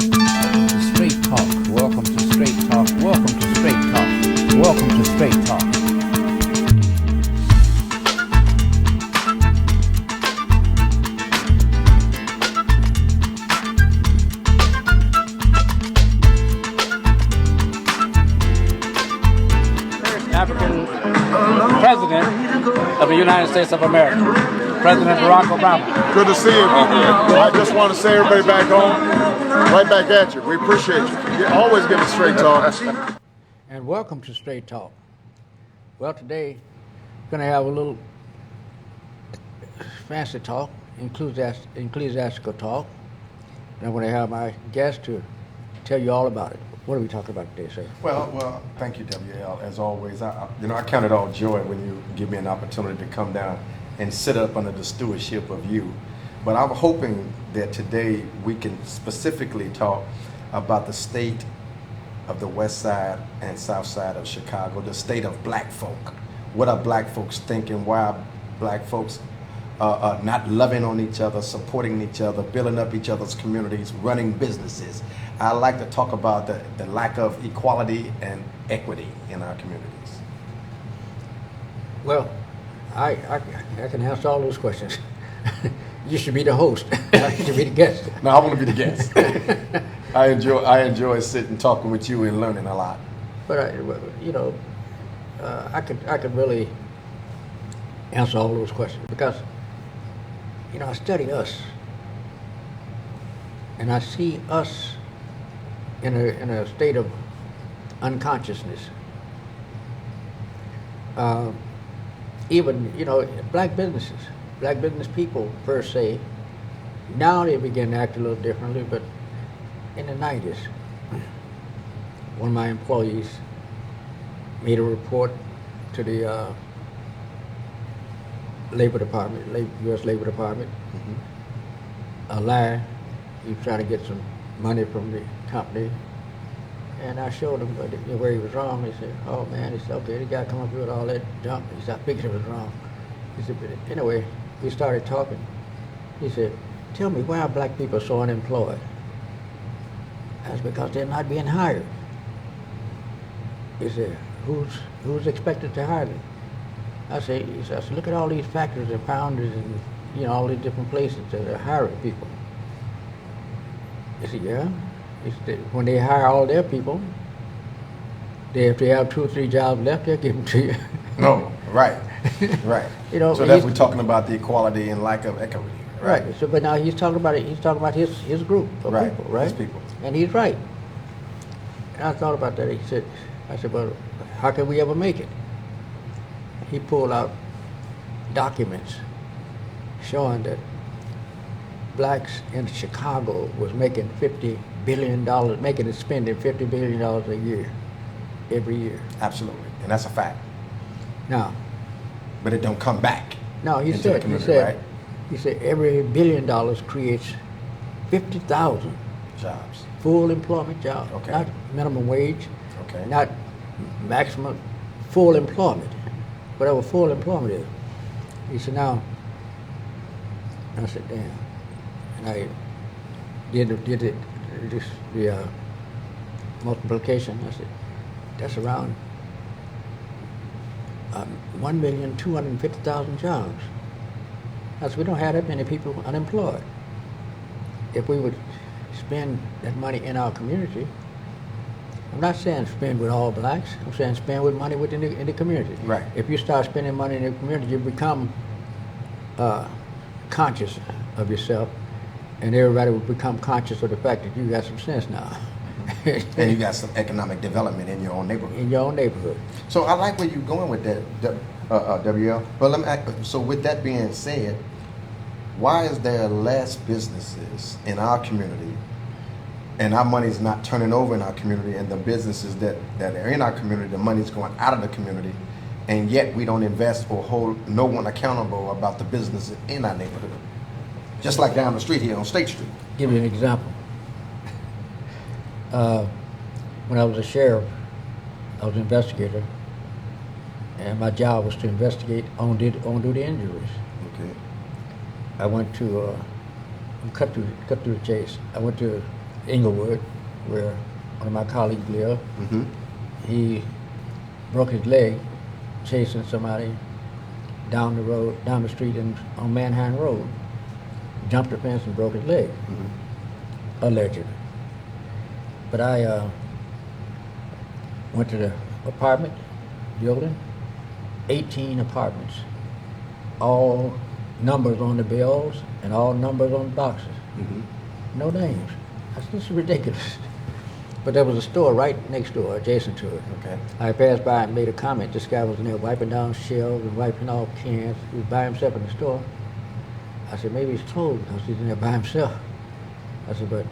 Straight Talk. Welcome to Straight Talk. Welcome to Straight Talk. Welcome to Straight Talk. African president of the United States of America, President Barack Obama. Good to see you. I just want to say everybody back home, right back at you. We appreciate you. You always give us straight talk. And welcome to Straight Talk. Well, today, we're going to have a little fancy talk, ecclesiastical talk. And I'm going to have my guest to tell you all about it. What are we talking about today, sir? Well, thank you, WL. As always, I count it all joy when you give me an opportunity to come down and sit up under the stewardship of you. But I'm hoping that today we can specifically talk about the state of the west side and south side of Chicago, the state of black folk. What are black folks thinking? Why are black folks not loving on each other, supporting each other, building up each other's communities, running businesses? I like to talk about the lack of equality and equity in our communities. Well, I can answer all those questions. You should be the host. I should be the guest. No, I want to be the guest. I enjoy sitting, talking with you, and learning a lot. But I could really answer all those questions because I study us, and I see us in a state of unconsciousness. Even black business people per se, now they begin to act a little differently, but in the 90s, one of my employees made a report to the Labor Department, U.S. Labor Department. A lie. He was trying to get some money from the company, and I showed him where he was wrong. He said, "Oh man," he said, "okay, the guy come up here with all that junk." He said, "I figured it was wrong." He said, "But anyway," we started talking. He said, "Tell me, why are black people so unemployed?" That's because they're not being hired. He said, "Who's expected to hire them?" I said, "Look at all these factories and foundries and all these different places that are hiring people." He said, "Yeah." He said, "When they hire all their people, if they have 2 or 3 jobs left, they'll give them to you." No, right. So that's we're talking about the equality and lack of equity. Right. So, but now he's talking about it. He's talking about his group of people, right? His people. And he's right. And I thought about that. I said, "Well, how can we ever make it?" He pulled out documents showing that blacks in Chicago was making $50 billion, spending $50 billion a year, every year. Absolutely, and that's a fact. Now, but it don't come back. No, he into the said community, right? He said every $1 billion creates 50,000 jobs, full employment jobs, okay. Not minimum wage, okay, not maximum, full employment, whatever full employment is. He said, now, I said, damn. And I did the multiplication. I said, that's around 1,250,000 jobs. I said, we don't have that many people unemployed. If we would spend that money in our community, I'm not saying spend with all blacks, I'm saying spend with money within in the community. Right. If you start spending money in the community, you become conscious of yourself, and everybody will become conscious of the fact that you got some sense now. And you got some economic development in your own neighborhood. In your own neighborhood. So I like where you're going with that, WL. But let me ask, so with that being said, why is there less businesses in our community, and our money's not turning over in our community, and the businesses that are in our community, the money's going out of the community, and yet we don't invest or hold no one accountable about the businesses in our neighborhood? Just like down the street here on State Street. Give you an example. When I was a sheriff, I was an investigator, and my job was to investigate on-duty injuries. Okay. I went to cut through the chase. I went to Inglewood, where one of my colleagues lived. Mm-hmm. He broke his leg chasing somebody down the road, down the street on Manhattan Road. Jumped the fence and broke his leg, allegedly. But I went to the apartment building, 18 apartments, all numbers on the bills and all numbers on the boxes. No names. I said, this is ridiculous. But there was a store right next door, adjacent to it. Okay. I passed by and made a comment. This guy was in there wiping down shelves and wiping off cans. He was by himself in the store. I said, maybe he's closed because he's in there by himself. I said, but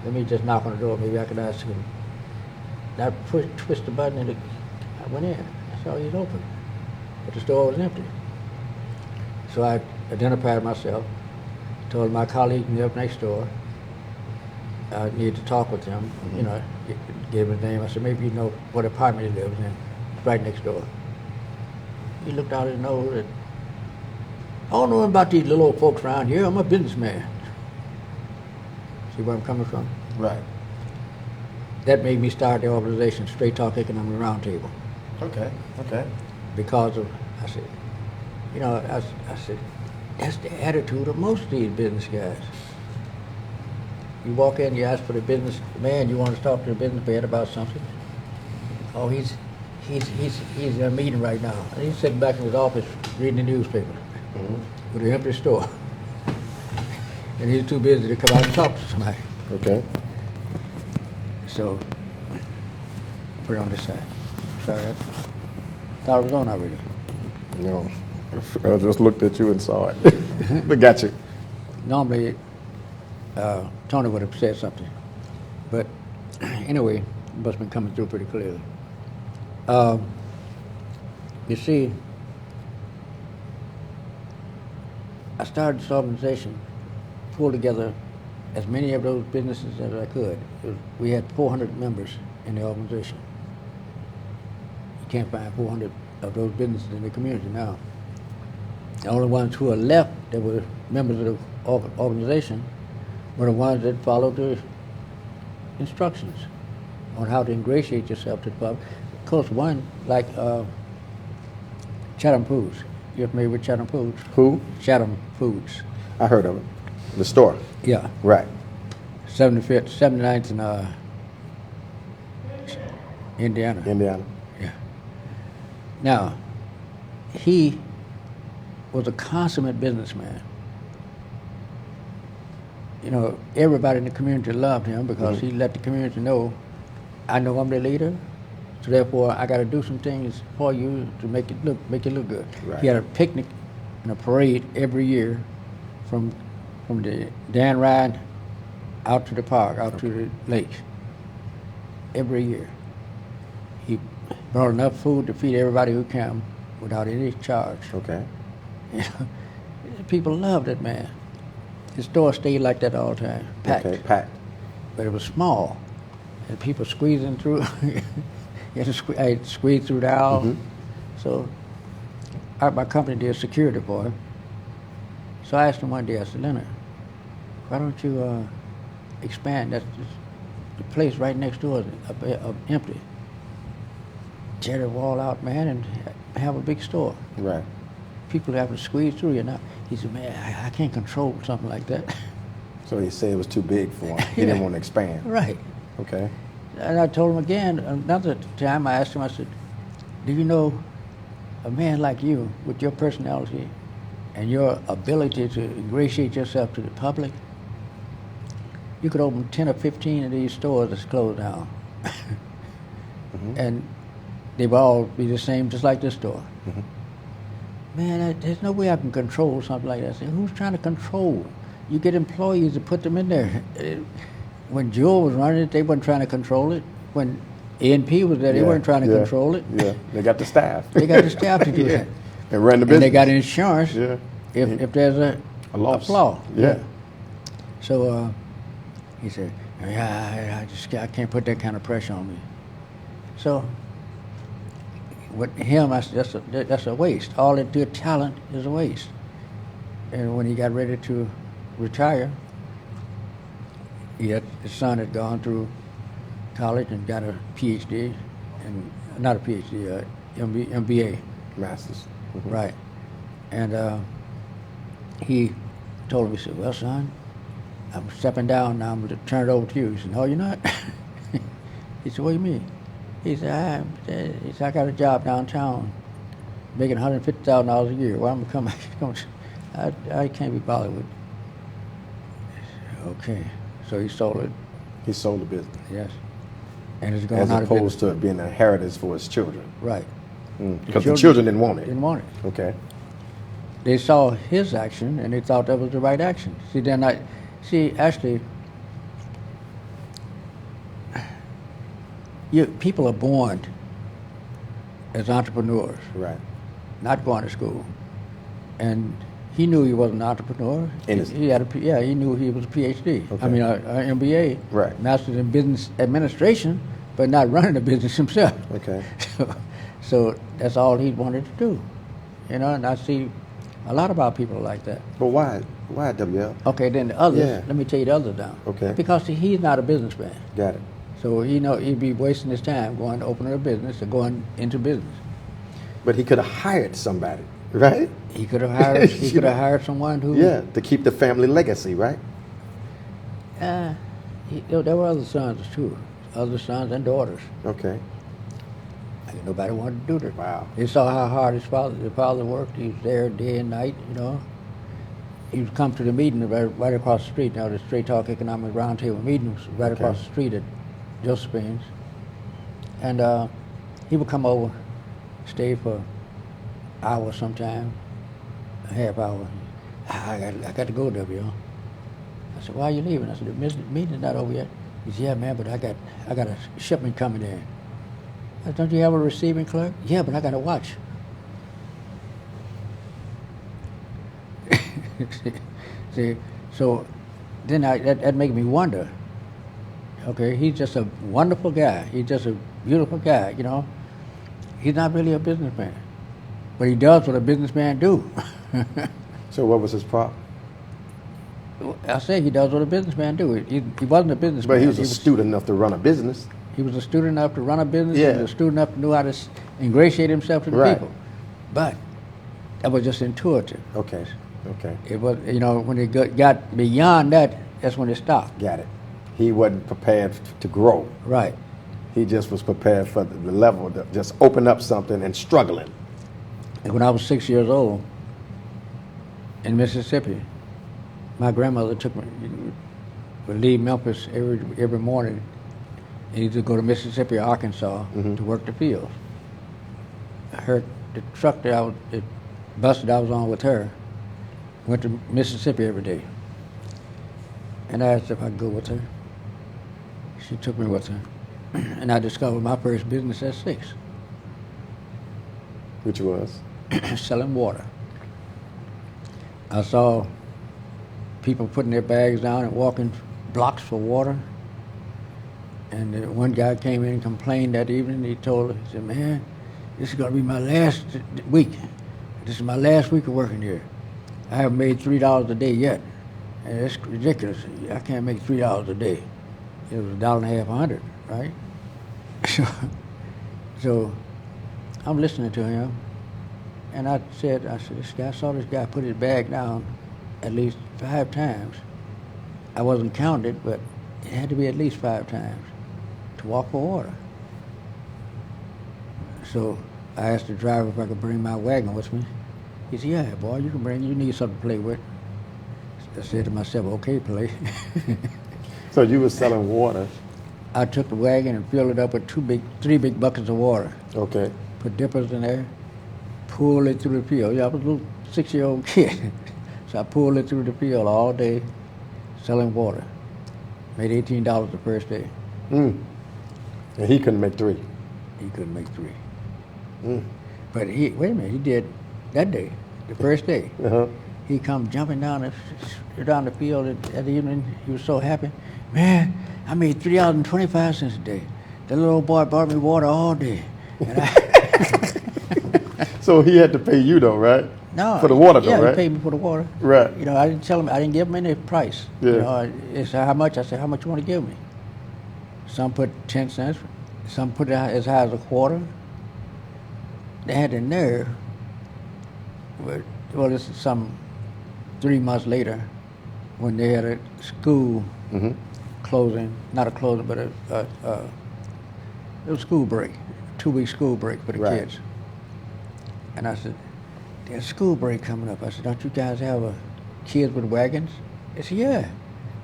let me just knock on the door. Maybe I could ask him. I twist the button and I went in. I saw he was open, but the store was empty. So I identified myself, told my colleague up next door I needed to talk with him. You know, gave him his name. I said, maybe you know what apartment he lives in. It's right next door. He looked out his nose and, I don't know about these little old folks around here. I'm a businessman. See where I'm coming from? Right. That made me start the organization, Straight Talk Economic Roundtable. Okay. Okay. Because of, I said, you know, I said, that's the attitude of most of these business guys. You walk in, you ask for the business man, you want to talk to the business man about something. Oh, he's in a meeting right now. And he's sitting back in his office reading the newspaper with an empty store. And he's too busy to come out and talk to somebody. Okay. So, put it on this side. Sorry, I thought it was on already. No, I just looked at you and saw it. But got you. Normally, Tony would have said something. But anyway, it must have been coming through pretty clearly. You see, I started this organization, pulled together as many of those businesses as I could. We had 400 members in the organization. You can't find 400 of those businesses in the community now. The only ones who are left that were members of the organization were the ones that followed the instructions on how to ingratiate yourself to the public. Of course, one like Chatham Foods. You're familiar with Chatham Foods? Who? Chatham Foods. I heard of it. The store. Yeah. Right. 79th in Indiana. Indiana. Yeah. Now, he was a consummate businessman. You know, everybody in the community loved him because he let the community know, I know I'm the leader, so therefore I got to do some things for you to make it look good. Right. He had a picnic and a parade every year from the Dan Ryan out to the park, out to the lake. Every year. He brought enough food to feed everybody who came without any charge. Okay. You know, people loved that man. His store stayed like that all the time, packed. Okay, packed. But it was small, and people squeezing through. You had to squeeze through the aisle. So my company did security for him. So I asked him one day, I said, Leonard, why don't you expand? That's just, the place right next door is empty. Tear the wall out, man, and have a big store. Right. People have to squeeze through you now. He said, man, I can't control something like that. So he said it was too big for him. He didn't want to expand. Right. Okay. And I told him again, another time I asked him, I said, do you know a man like you, with your personality and your ability to ingratiate yourself to the public, you could open 10 or 15 of these stores that's closed down. And they would all be the same, just like this store. Man, there's no way I can control something like that. I said, who's trying to control? You get employees to put them in there. When Jewel was running it, they weren't trying to control it. When A&P was there, they weren't trying to control it. Yeah, they got the staff. They got the staff to do that. And run the business. And they got insurance Yeah. if there's a loss. flaw. Yeah. So he said, yeah, I can't put that kind of pressure on me. So with him, I said, that's a waste. All that good talent is a waste. And when he got ready to retire, His son had gone through college and got a PhD, and not a PhD, MBA. Masters. Right. And he told me, he said, well, son, I'm stepping down now. I'm going to turn it over to you. He said, no, you're not. He said, what do you mean? He said, I got a job downtown making $150,000 a year. Well, I'm going to come. I can't be bothered with it. Okay. So he sold it. He sold the business. Yes. And it's going As out of opposed business. to being an inheritance for his children. Right. Because the children didn't want it. Didn't want it. Okay. They saw his action and they thought that was the right action. Actually, people are born as entrepreneurs, Right. not going to school. And he knew he was an entrepreneur. He knew he was a PhD. Okay. I mean, an MBA, Right. Master's in Business Administration, but not running a business himself. Okay. So that's all he wanted to do, And I see a lot about people like that. But why WL? Okay, then the others. Yeah. Let me tell you the others now. Okay. Because he's not a businessman, Got it. so he'd be wasting his time going to open a business or going into business. But he could have hired somebody, right? He could have hired. He could have hired someone who. Yeah, to keep the family legacy, right? There were other sons too, other sons and daughters. Okay. Nobody wanted to do that. Wow. They saw how hard his father worked. He was there day and night, He would come to the meeting right across the street. Now, the Straight Talk Economic Roundtable meeting was right across the street at Josephine's. And he would come over, stay for an hour sometime, a half hour. I got to go, W. I said, why are you leaving? I said, the meeting's not over yet. He said, yeah, man, but I got a shipment coming in. I said, don't you have a receiving clerk? Yeah, but I got a watch. See, so then that made me wonder. Okay, he's just a wonderful guy. He's just a beautiful guy, He's not really a businessman, but he does what a businessman do. So what was his problem? I say he does what a businessman do. He wasn't a businessman. But he was astute enough to run a business. He was a student enough to run a business. Yeah. He was a student enough to know how to ingratiate himself to the Right. people. But that was just intuitive. Okay. It was, when it got beyond that, that's when it stopped. Got it. He wasn't prepared to grow. Right. He just was prepared for the level to just open up something and struggling. And when I was 6 years old in Mississippi, my grandmother would leave Memphis every morning and either go to Mississippi or Arkansas to work the fields. The truck the bus that I was on with her went to Mississippi every day. And I asked if I could go with her. She took me with her. And I discovered my first business at 6, Which was? selling water. I saw people putting their bags down and walking blocks for water. And one guy came in and complained that evening. He said, man, this is going to be my last week. This is my last week of working here. I haven't made $3 a day yet. And it's ridiculous. I can't make $3 a day. It was $1.50 a hundred, right? So I'm listening to him. And I said, I saw this guy put his bag down at least 5 times. I wasn't counting it, but it had to be at least 5 times to walk for water. So I asked the driver if I could bring my wagon with me. He said, yeah, boy, you need something to play with. I said to myself, okay, play. So you were selling water. I took the wagon and filled it up with 3 big buckets of water. Okay. Put dippers in there, pulled it through the field. I was a little 6-year-old kid. So I pulled it through the field all day, selling water. Made $18 the first day. And he couldn't make 3. He couldn't make 3. But wait a minute, he did that day, the first day. Uh-huh. He come jumping down the field at the evening. He was so happy. Man, I made $3.25 a day. That little old boy brought me water all day. And So he had to pay you though, right? No. For the water, though, yeah, right? he paid me for the water. Right. You know, I didn't tell him. I didn't give him any price. Yeah. You know, he said, how much? I said, how much you want to give me? Some put 10 cents. Some put it as high as a quarter. They had the nerve. Well, this is some 3 months later, when they had a school closing, not a closing, but it was school break, 2-week school break for the Right. kids. And I said, there's school break coming up. I said, don't you guys have kids with wagons? They said, yeah.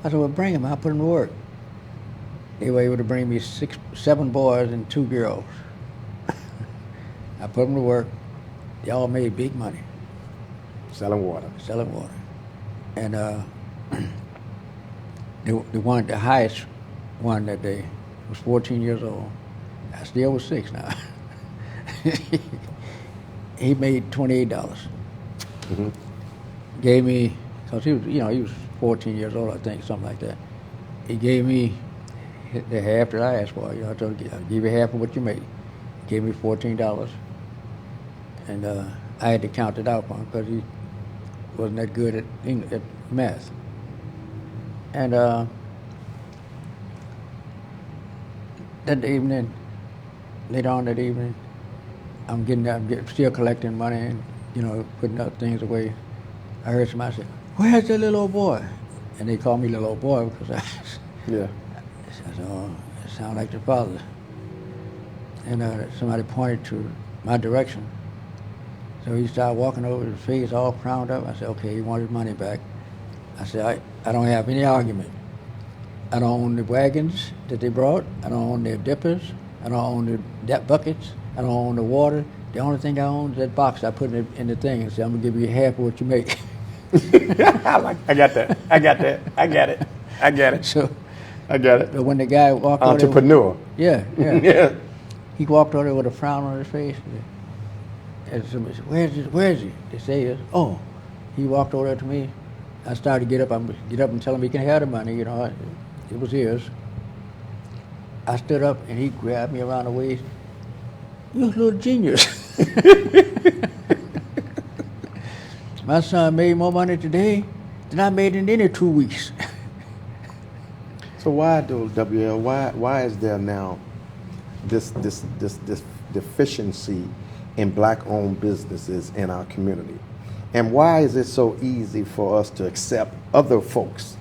I said, well, bring them. I'll put them to work. They were able to bring me 7 boys and 2 girls. I put them to work. They all made big money Selling water. selling water. And the highest one that day was 14 years old. I still was 6 now. He made $28. Gave me, because he was 14 years old, I think, something like that. He gave me the half that I asked for. I told him, I'll give you half of what you make. He gave me $14. And I had to count it out for him because he wasn't that good at math. And that evening, later on that evening, I'm still collecting money and, putting other things away. I heard somebody say, where's the little old boy? And they called me little old boy because Yeah. I said, oh, it sounds like your father. And somebody pointed to my direction. So he started walking over, his face all frowned up. I said, okay, he wanted his money back. I said, I don't have any argument. I don't own the wagons that they brought. I don't own their dippers. I don't own the buckets. I don't own the water. The only thing I own is that box I put in the thing and said, I'm going to give you half of what you make. I got that. I got it. So, I got it. but when the guy walked over there, Entrepreneur. yeah, Yeah. he walked over there with a frown on his face. And somebody said, where is he? They say, oh, he walked over there to me. I started to get up and tell him he can have the money, it was his. I stood up and he grabbed me around the waist. You little genius. My son made more money today than I made in any 2 weeks. So why though, WL? Why is there now this deficiency in black-owned businesses in our community, and why is it so easy for us to accept other folks'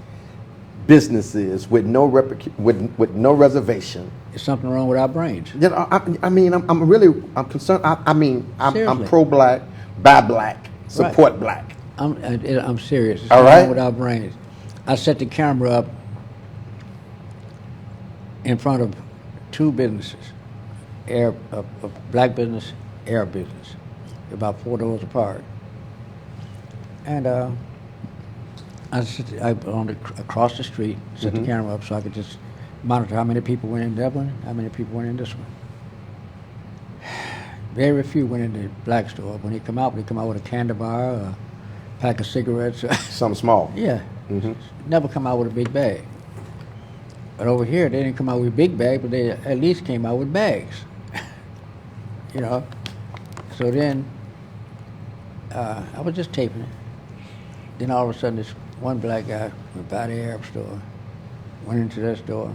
businesses with no reservation? There's something wrong with our brains. I'm concerned. I'm Seriously. pro-black, buy black, support black. I'm serious. It's All something right. wrong with our brains. I set the camera up in front of 2 businesses, a black business, Arab business, about 4 doors apart. And across the street, set the camera up so I could just monitor how many people went in that one, how many people went in this one. Very few went in the black store. When they come out with a candy bar, a pack of cigarettes. Something small. Yeah. Never come out with a big bag. But over here, they didn't come out with a big bag, but they at least came out with bags. So then, I was just taping it. Then all of a sudden, this one black guy went by the Arab store, went into that store.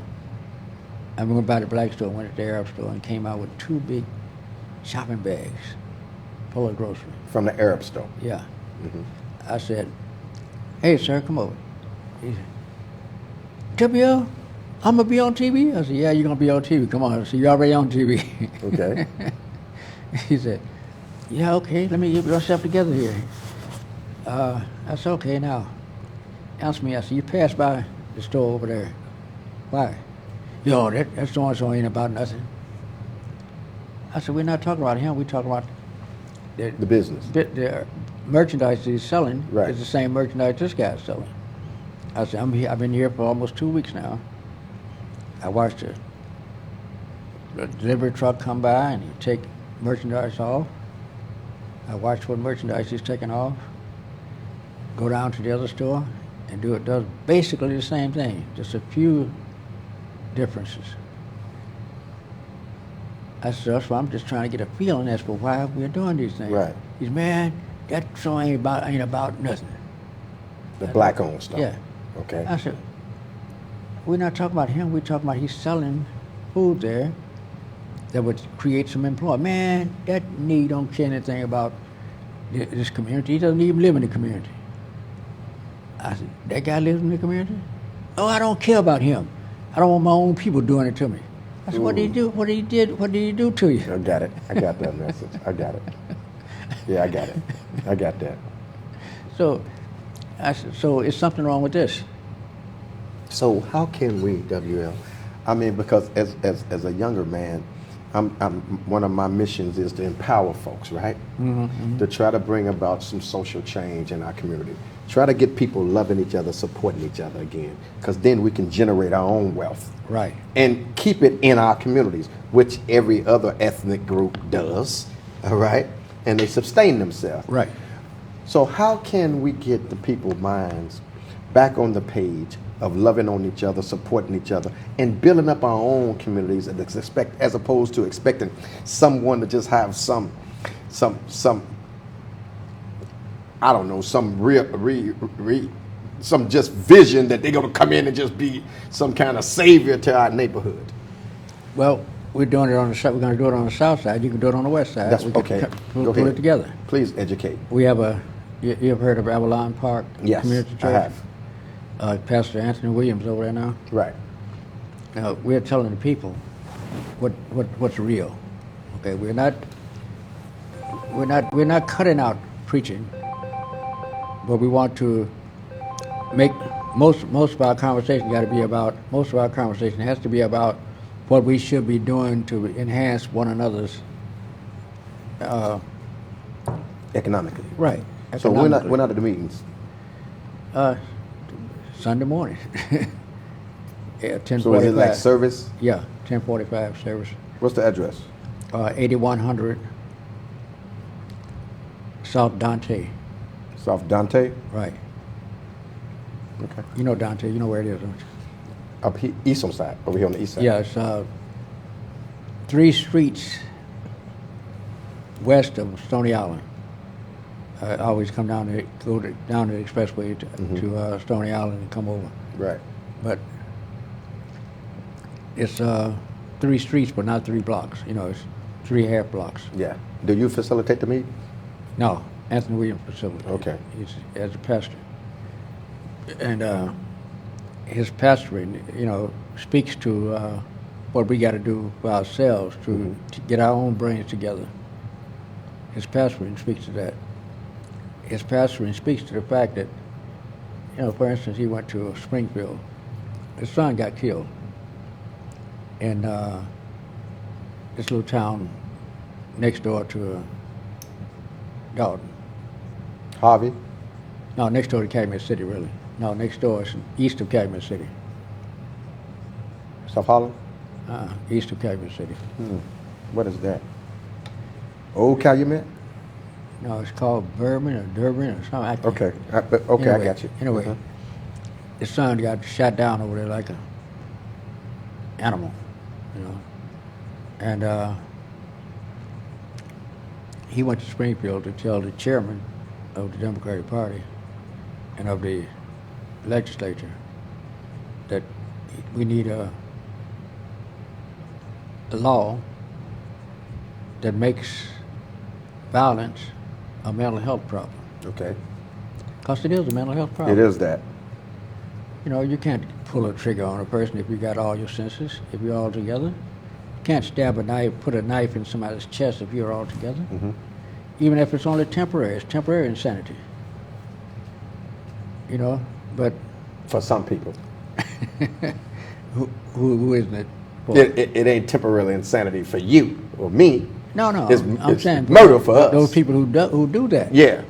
I went by the black store, went to the Arab store, and came out with 2 big shopping bags full of groceries. From the Arab store. Yeah. I said, hey, sir, come over. He said, WL, I'm going to be on TV? I said, yeah, you're going to be on TV. Come on. I said, you're already on TV. Okay. He said, yeah, okay, let me get yourself together here. I said, okay, now, answer me. I said, you passed by the store over there. Why? Yo, that so-and-so ain't about nothing. I said, we're not talking about him. We're talking about The business. the merchandise he's selling Right. is the same merchandise this guy's selling. I said, I've been here for almost 2 weeks now. I watched the delivery truck come by and he take merchandise off. I watched what merchandise he's taking off. Go down to the other store and does basically the same thing, just a few differences. I said, so I'm just trying to get a feeling as for why we're doing these things. Right. He's, man, that so ain't about nothing. The black-owned stuff. Yeah. Okay. I said, we're not talking about him. We're talking about he's selling food there that would create some employment. Man, that nigga don't care anything about this community. He doesn't even live in the community. I said, that guy lives in the community? Oh, I don't care about him. I don't want my own people doing it to me. I said, what did he do? What did he do to you? I got it. I got that message. I got it. Yeah, I got it. I got that. So, I said, so is something wrong with this? So how can we, WL? I mean, because as a younger man, I'm one of my missions is to empower folks, right? To try to bring about some social change in our community. Try to get people loving each other, supporting each other again, because then we can generate our own wealth. Right. And keep it in our communities, which every other ethnic group does, all right? And they sustain themselves. Right. So how can we get the people's minds back on the page of loving on each other, supporting each other, and building up our own communities, and as opposed to expecting someone to just have some I don't know, some some just vision that they're gonna come in and just be some kind of savior to our neighborhood. Well, we're doing it on the south. We're going to do it on the south side. You can do it on the west side. That's we can okay. Pull Go ahead. it together. Please educate. We have you have heard of Avalon Park Yes, Community Church? I have. Pastor Anthony Williams over there now. Right. Now we're telling the people what's real. Okay, we're not cutting out preaching, but we want to make most of our conversation has to be about what we should be doing to enhance one another's Economically. right. So we're not at the meetings. Sunday morning. Yeah, 10:45. So is it like service? Yeah, 10:45 service. What's the address? 8100 South Dante. South Dante? Right. Okay. You know Dante. You know where it is, don't you? Up here, east on side, over here on the east side. Yeah, it's 3 streets west of Stony Island. I always come down to down the expressway to Stony Island and come over. Right. But it's 3 streets, but not 3 blocks. You know, it's 3 half blocks. Yeah. Do you facilitate the meet? No, Anthony Williams facility. Okay. He's as a pastor, and his pastoring, you know, speaks to what we got to do for ourselves to get our own brains together. His pastoring speaks to that. His pastoring speaks to the fact that, you know, for instance, he went to Springfield. His son got killed in this little town next door to Dalton. Harvey? No, next door to Calumet City, really. No, next door is east of Calumet City. South Holland? East of Calumet City. What is that? Old Calumet? No, it's called Bourbon or Durban or something. Okay. I Anyway, got you. Anyway, his son got shot down over there like a animal, you know. And he went to Springfield to tell the chairman of the Democratic Party and of the legislature that we need a law that makes violence a mental health problem. Okay. Because it is a mental health problem. It is that. You know, you can't pull a trigger on a person if you got all your senses, if you're all together. You can't stab a knife, put a knife in somebody's chest if you're all together. Even if it's only temporary, it's temporary insanity. You know, but For some people. who isn't it for? It ain't temporary insanity for you or me. No, I'm It's saying murder for us. those people who do that. Yeah,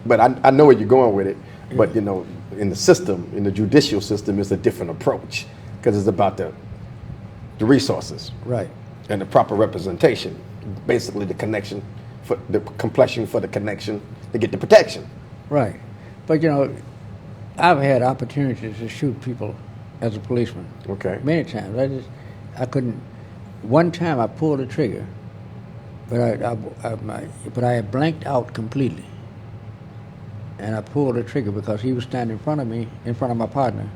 but I know where you're going with it. But you know, in the system, in the judicial system, it's a different approach because it's about the resources Right. and the proper representation. Basically, the connection for the complexion for the connection to get the protection. Right. But you know, I've had opportunities to shoot people as a policeman. Okay. Many times. I couldn't. One time I pulled the trigger, but I had blanked out completely. and I pulled the trigger because he was standing in front of me, in front of my partner.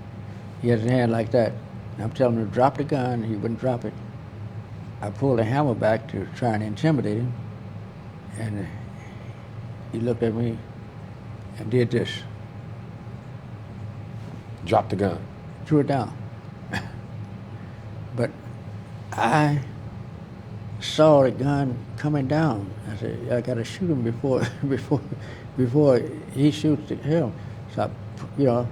He has his hand like that. And I'm telling him to drop the gun, he wouldn't drop it. I pulled the hammer back to try and intimidate him, and he looked at me and did this, Drop the gun. threw it down. But I saw the gun coming down. I said, I got to shoot him before he shoots him. So I,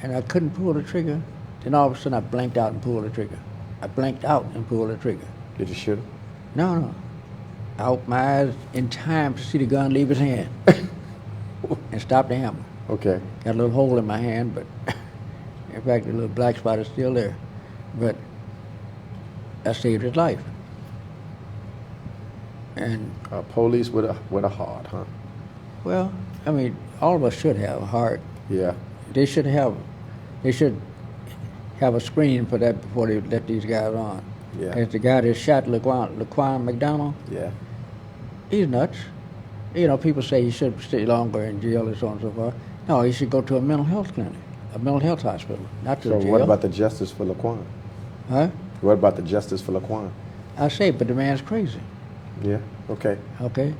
and I couldn't pull the trigger. Then all of a sudden I blanked out and pulled the trigger. I blanked out and pulled the trigger. Did you shoot him? No. I opened my eyes in time to see the gun leave his hand and stop the hammer. Okay. Got a little hole in my hand, but in fact, the little black spot is still there. But I saved his life. And Police with a heart, huh? well, I mean, all of us should have a heart. Yeah. They should have a screen for that before they let these guys on. Yeah. As the guy that shot Laquan McDonald, Yeah. he's nuts. People say he should stay longer in jail and so on and so forth. No, he should go to a mental health clinic, a mental health hospital, not to So jail. what about the justice for Laquan? Huh? What about the justice for Laquan? I say, but the man's crazy. Yeah. Okay. Okay,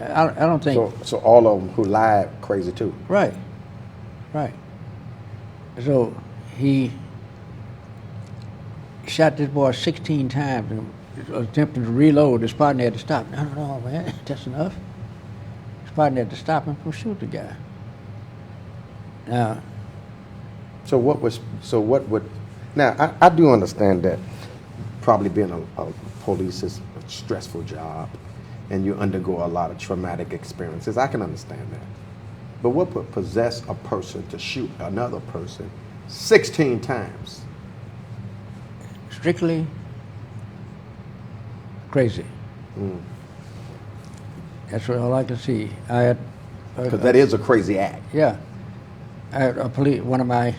I don't think. So all of them who lied crazy too. Right. So he shot this boy 16 times and was attempting to reload. His partner had to stop. No, man, that's enough. His partner had to stop him from shooting the guy. Now, So what would now I do understand that probably being a police is a stressful job and you undergo a lot of traumatic experiences. I can understand that. But what would possess a person to shoot another person 16 times? strictly crazy. That's all I can see. I had Because that is a crazy act. yeah. I had one of my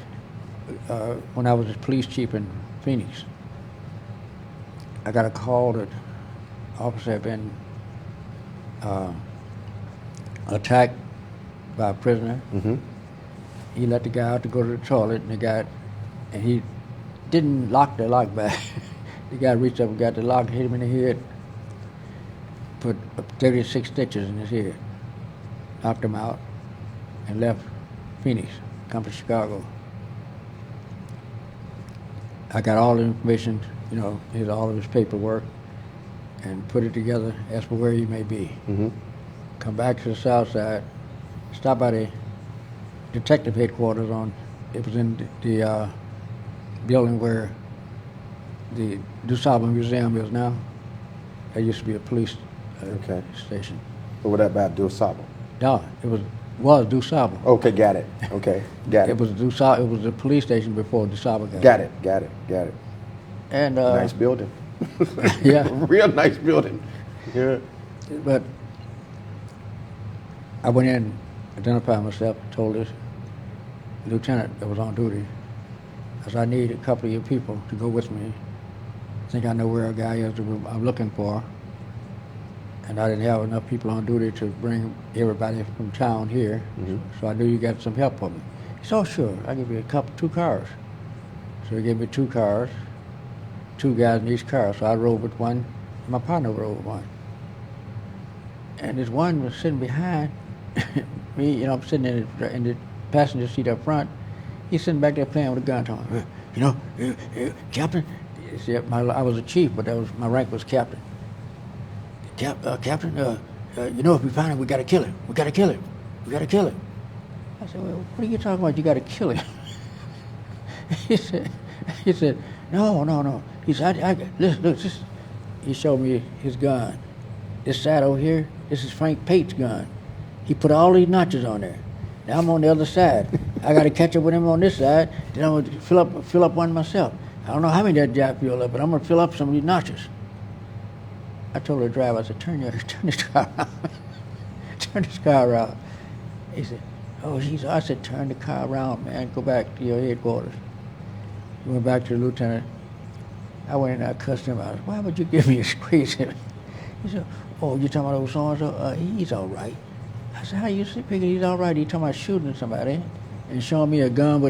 when I was a police chief in Phoenix, I got a call that officer had been attacked by a prisoner. Mm-hmm. He let the guy out to go to the toilet, and he didn't lock the lock back. The guy reached up and got the lock, hit him in the head, put 36 stitches in his head, knocked him out, and left Phoenix, come to Chicago. I got all the information, all of his paperwork, and put it together as for where he may be. Mm-hmm. Come back to the south side, stop by the detective headquarters it was in the building where the DuSable Museum is now. There used to be a police Okay. station. But what about DuSable? No, it was DuSable. Okay, got it. Okay, got it. It was DuSable. It was the police station before DuSable Got it. And Nice building. yeah. Real nice building. Yeah. But I went in, identified myself, told this lieutenant that was on duty, I said, I need a couple of your people to go with me. I think I know where a guy is that I'm looking for. And I didn't have enough people on duty to bring everybody from town here, so I knew you got some help for me. He said, oh, sure, I'll give you 2 cars. So he gave me 2 cars, 2 guys in each car. So I rode with one, my partner rode with one. And this one was sitting behind me, I'm sitting in the passenger seat up front. He's sitting back there playing with a gun, talking, Captain. See, I was a chief, but my rank was captain. Captain, if we find him, we got to kill him. We got to kill him. We got to kill him. I said, well, what are you talking about? You got to kill him. He said, no. He said, look. He showed me his gun. This side over here, this is Frank Pate's gun. He put all these notches on there. Now I'm on the other side. I got to catch up with him on this side. Then I'm going to fill up one myself. I don't know how many that job filled up, but I'm going to fill up some of these notches. I told the driver, I said, turn this car around. Turn this car around. He said, I said, turn the car around, man. Go back to your headquarters. We went back to the lieutenant. I went in and I cussed him out. Why would you give me a squeeze? He said, oh, you talking about old so-and-so? He's all right. I said, how you figure he's all right? He talking about shooting somebody and showing me a gun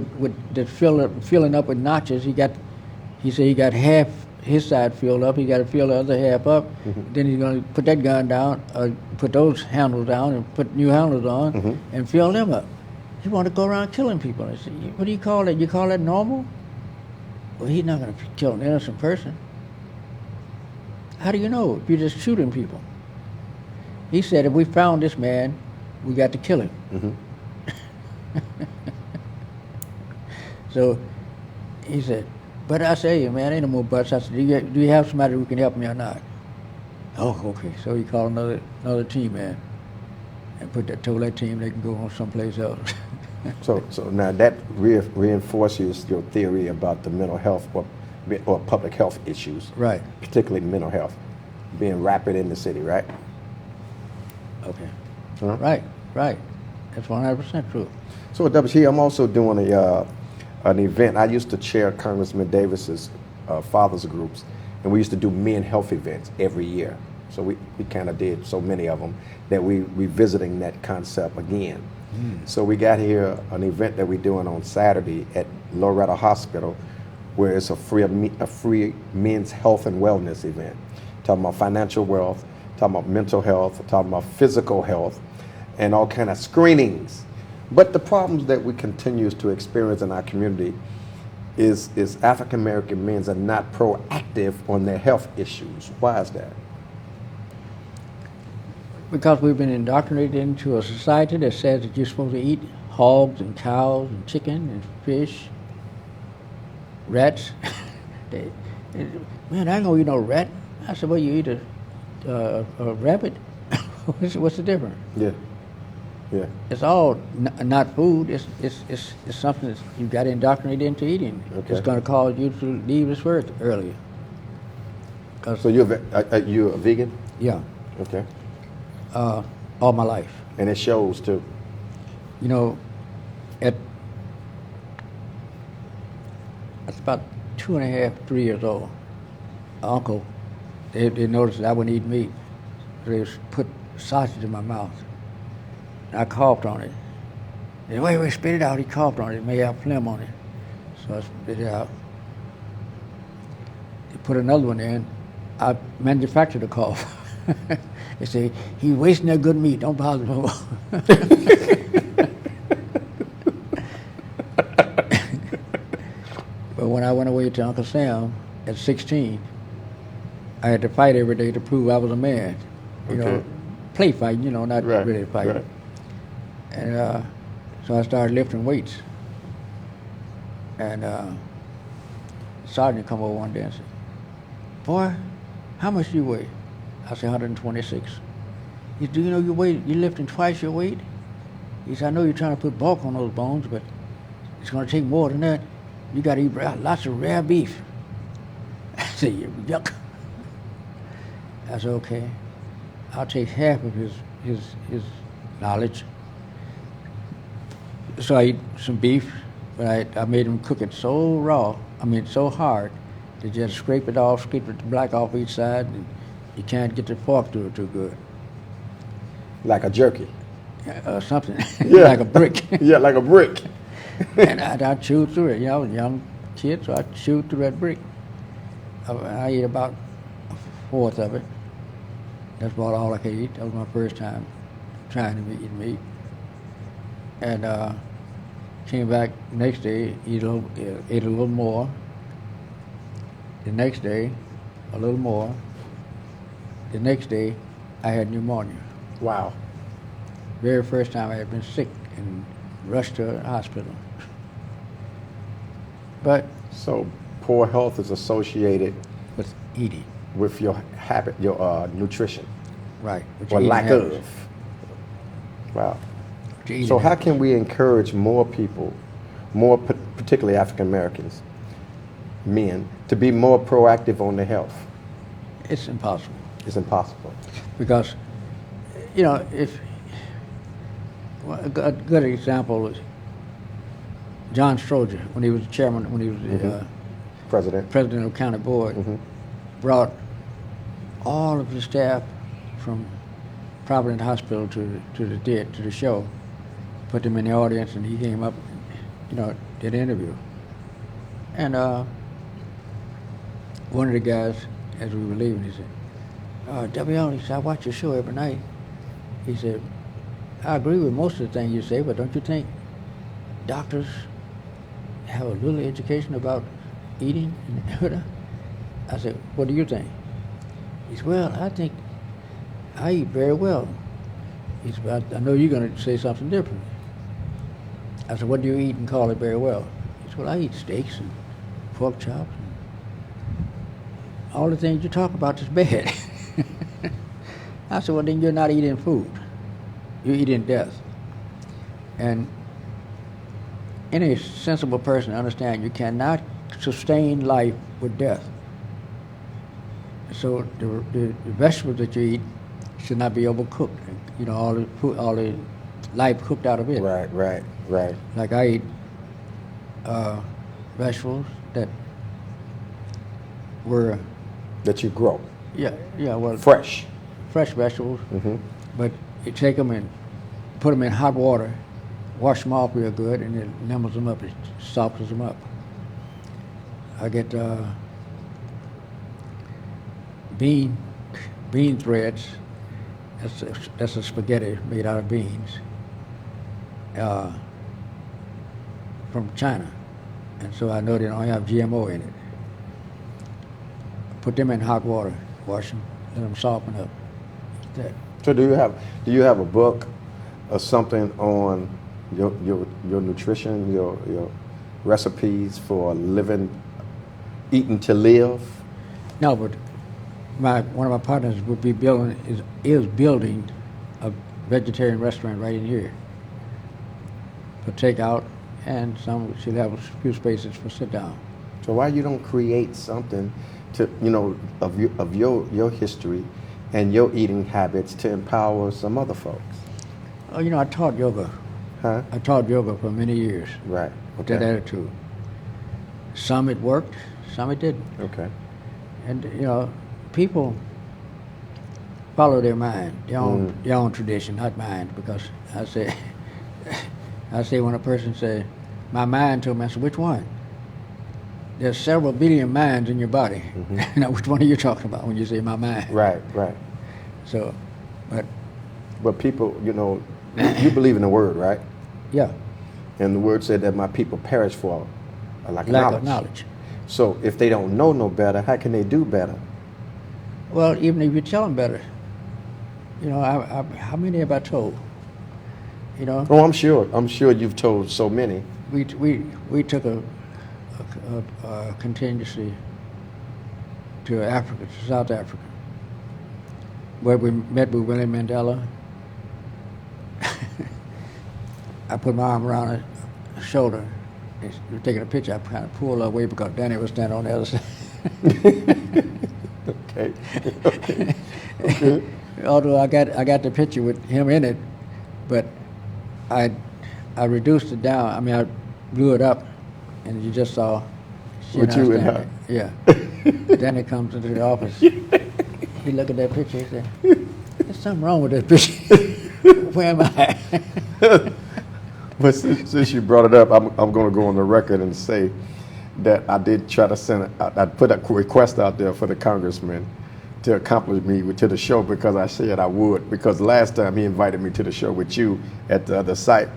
that's filling up with notches. He said he got half his side filled up. He got to fill the other half up. Then he's going to put that gun down, put those handles down and put new handles on and fill them up. He want to go around killing people. I said, what do you call that? You call that normal? Well, he's not going to kill an innocent person. How do you know if you're just shooting people? He said, if we found this man, we got to kill him. So he said, but I say, man, ain't no more buts. I said, do you have somebody who can help me or not? Oh, okay. So he called another team man and told that team they can go on someplace else. So now that reinforces your theory about the mental health or public health issues, Right. particularly mental health, being rapid in the city, right? Okay. Huh? Right. That's 100% true. So at WT, I'm also doing an event. I used to chair Congressman Davis's fathers groups, and we used to do men health events every year. So we kind of did so many of them that we revisiting that concept again. So we got here an event that we're doing on Saturday at Loretta Hospital, where it's a free men's health and wellness event. Talking about financial wealth, talking about mental health, talking about physical health, and all kind of screenings. But the problems that we continue to experience in our community is African American men are not proactive on their health issues. Why is that? Because we've been indoctrinated into a society that says that you're supposed to eat hogs and cows and chicken and fish, rats. Man, I ain't gonna eat no rat. I said, well, you eat a rabbit. What's the difference? Yeah. It's all not food. It's something that you got indoctrinated into eating. Okay. It's going to cause you to leave this earth earlier. So you're a vegan? Yeah, Okay. all my life. And it shows too. You know, at about 2.5, 3 years old, uncle, they noticed that I wouldn't eat meat. So they put sausage in my mouth. And I coughed on it. They said, wait, spit it out. He coughed on it. It may have phlegm on it. So I spit it out. They put another one in. I manufactured the cough. They say, he's wasting that good meat. Don't bother him. But when I went away to Uncle Sam at 16, I had to fight every day to prove I was a man. You know, play fighting, you know, not really fighting. Right. And so I started lifting weights. And sergeant come over one day and said, boy, how much do you weigh? I said, 126. He said, do you know you're lifting twice your weight? He said, I know you're trying to put bulk on those bones, but it's going to take more than that. You got to eat lots of rare beef. I said, yuck. I said, okay, I'll take half of his knowledge. So I eat some beef, but I made him cook it so raw, so hard, that you had to scrape it the black off each side, and you can't get the fork through it too good. Like a jerky. Something, Yeah. like a brick. Yeah, like a brick. And I chewed through it. You know, I was a young kid, so I chewed through that brick. I ate about a fourth of it. That's about all I could eat. That was my first time trying to eat meat. And came back next day, ate a little more. The next day, a little more. The next day, I had pneumonia. Wow. Very first time I had been sick and rushed to a hospital. But So poor health is associated with eating, with your habit, your nutrition, right? With or your lack eating habits. of. Wow. With your eating So how habits. can we encourage more people, particularly African Americans, men, to be more proactive on their health? It's impossible It's impossible. because, you know, a good example is John Stroger, when he was chairman, when he was the President. president of the county board, brought all of his staff from Providence Hospital to the show, put them in the audience, and he came up, did an interview. And one of the guys, as we were leaving, he said, W.L., he said, I watch your show every night. He said, I agree with most of the things you say, but don't you think doctors have a little education about eating? I said, what do you think? He said, well, I think I eat very well. He said, I know you're going to say something different. I said, what do you eat and call it very well? He said, well, I eat steaks and pork chops. And all the things you talk about is bad. I said, well, then you're not eating food. You're eating death. And any sensible person understands you cannot sustain life with death. So the vegetables that you eat should not be overcooked. All the life cooked out of it. Right. Like I eat vegetables that were That you grow. well, Fresh. fresh vegetables, Mm-hmm. but you take them and put them in hot water, wash them off real good, and it lemons them up, it softens them up. I get bean threads. That's a spaghetti made out of beans from China, and so I know they don't have GMO in it. Put them in hot water, wash them, let them soften up. That. So do you have a book or something on your nutrition, your recipes for eating to live? No, but one of my partners would be is building a vegetarian restaurant right in here for takeout, and she'll have a few spaces for sit down. So why you don't create something to of your history and your eating habits to empower some other folks? Oh, I taught yoga. Huh? I taught yoga for many years. Right. With that attitude. Some it worked, some it didn't. Okay. And people follow their mind, their own tradition, not mine. Because I say when a person says, "My mind told me," I said, "Which one?" There's several billion minds in your body. Mm-hmm. Now, which one are you talking about when you say my mind? Right. So, But people, you believe in the word, right? yeah, And the word said that my people perish for lack of knowledge. So if they don't know no better, how can they do better? Well, even if you tell them better, how many have I told? Oh, I'm sure you've told so many. We took a contingency to Africa, to South Africa, where we met with William Mandela. I put my arm around her shoulder. We were taking a picture. I kind of pulled her away because Danny was standing on the other side. Okay. Although I got the picture with him in it, but I reduced it down. I mean, I blew it up, and you just saw. With you and her. Yeah. Danny comes into the office. He looked at that picture. He said, "There's something wrong with this picture. Where am I?" But since you brought it up, I'm going to go on the record and say that I did try to I put a request out there for the congressman to accompany me to the show because I said I would. Because last time he invited me to the show with you at the other site,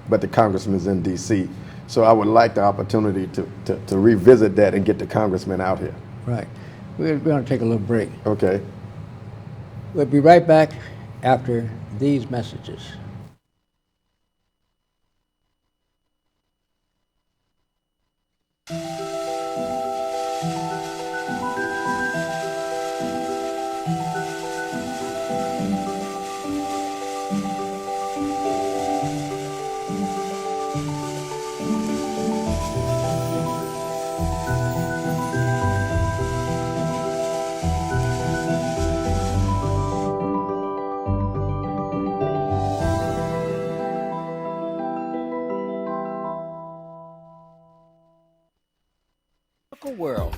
but the congressman's in D.C. So I would like the opportunity to revisit that and get the congressman out here. Right. We're going to take a little break. Okay. We'll be right back after these messages. World.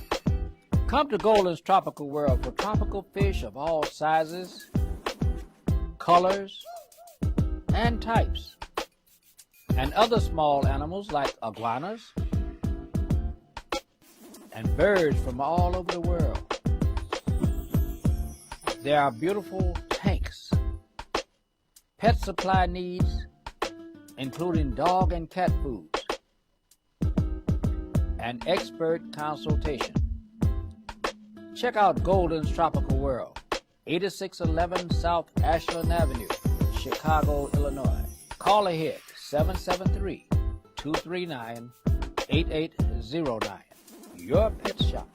Come to Golden's Tropical World for tropical fish of all sizes, colors, and types, and other small animals like iguanas and birds from all over the world. There are beautiful tanks, pet supply needs, including dog and cat foods, and expert consultation. Check out Golden's Tropical World, 8611 South Ashland Avenue, Chicago, Illinois. Call ahead, 773-239-8809. Your Pet Shop.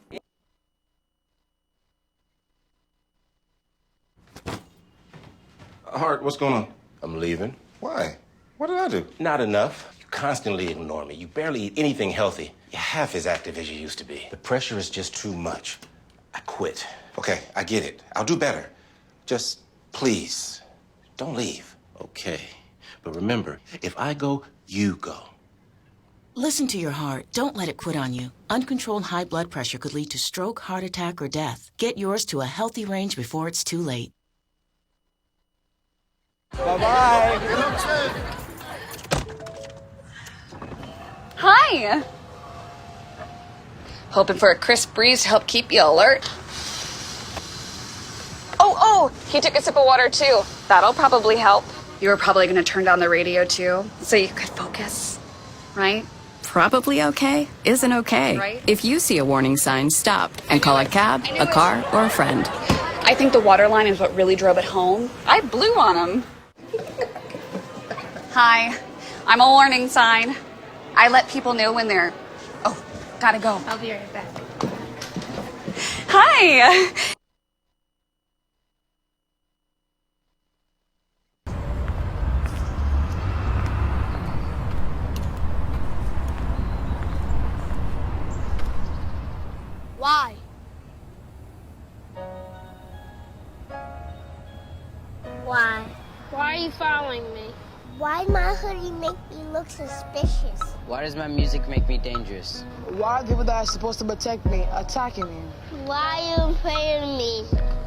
Hart, what's going on? I'm leaving. Why? What did I do? Not enough. You constantly ignore me. You barely eat anything healthy. You're half as active as you used to be. The pressure is just too much. I quit. Okay, I get it. I'll do better. Just please, don't leave. Okay. But remember, if I go, you go. Listen to your heart. Don't let it quit on you. Uncontrolled high blood pressure could lead to stroke, heart attack, or death. Get yours to a healthy range before it's too late. Bye-bye. Hi. Hoping for a crisp breeze to help keep you alert. Oh, he took a sip of water too. That'll probably help. You were probably going to turn down the radio too, so you could focus, right? Probably okay isn't okay. Right. If you see a warning sign, stop and call a cab, a car, or a friend. I think the water line is what really drove it home. I blew on him. Hi, I'm a warning sign. I let people know when they're... Oh, gotta go. I'll be right back. Hi. Why? Why? Why are you following me? Why my hoodie make me look suspicious? Why does my music make me dangerous? Why are people that are supposed to protect me attacking me? Why are you afraid of me?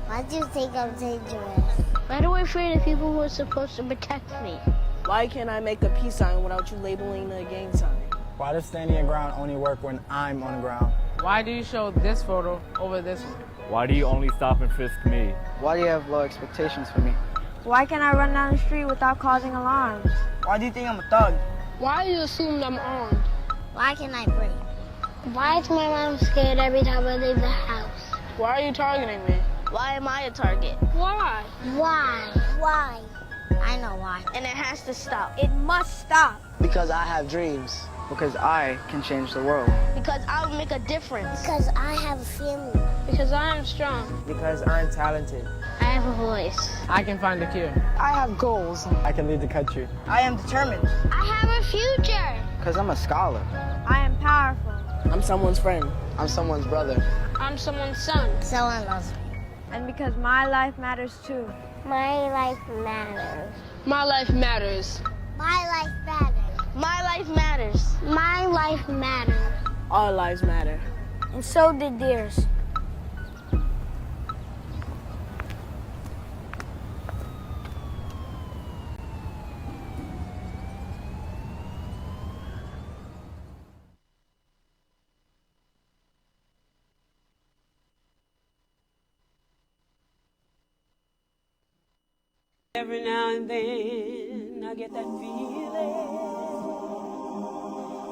Why do you think I'm dangerous? Why do I afraid of people who are supposed to protect me? Why can't I make a peace sign without you labeling a gang sign? Why does standing your ground only work when I'm on the ground? Why do you show this photo over this one? Why do you only stop and frisk me? Why do you have low expectations for me? Why can't I run down the street without causing alarms? Why do you think I'm a thug? Why do you assume I'm armed? Why can I breathe? Why is my mom scared every time I leave the house? Why are you targeting me? Why am I a target? Why? Why? I know why. And it has to stop. It must stop. Because I have dreams. Because I can change the world. Because I will make a difference. Because I have a family. Because I am strong. Because I'm talented. I have a voice. I can find a cure. I have goals. I can lead the country. I am determined. I have a future. Because I'm a scholar. I am powerful. I'm someone's friend. I'm someone's brother. I'm someone's son. Someone loves me. And because my life matters too. My life matters. My life matters. My life matters. My life matters. My life matters. Our lives matter. And so did theirs. Every now and then I get that feeling,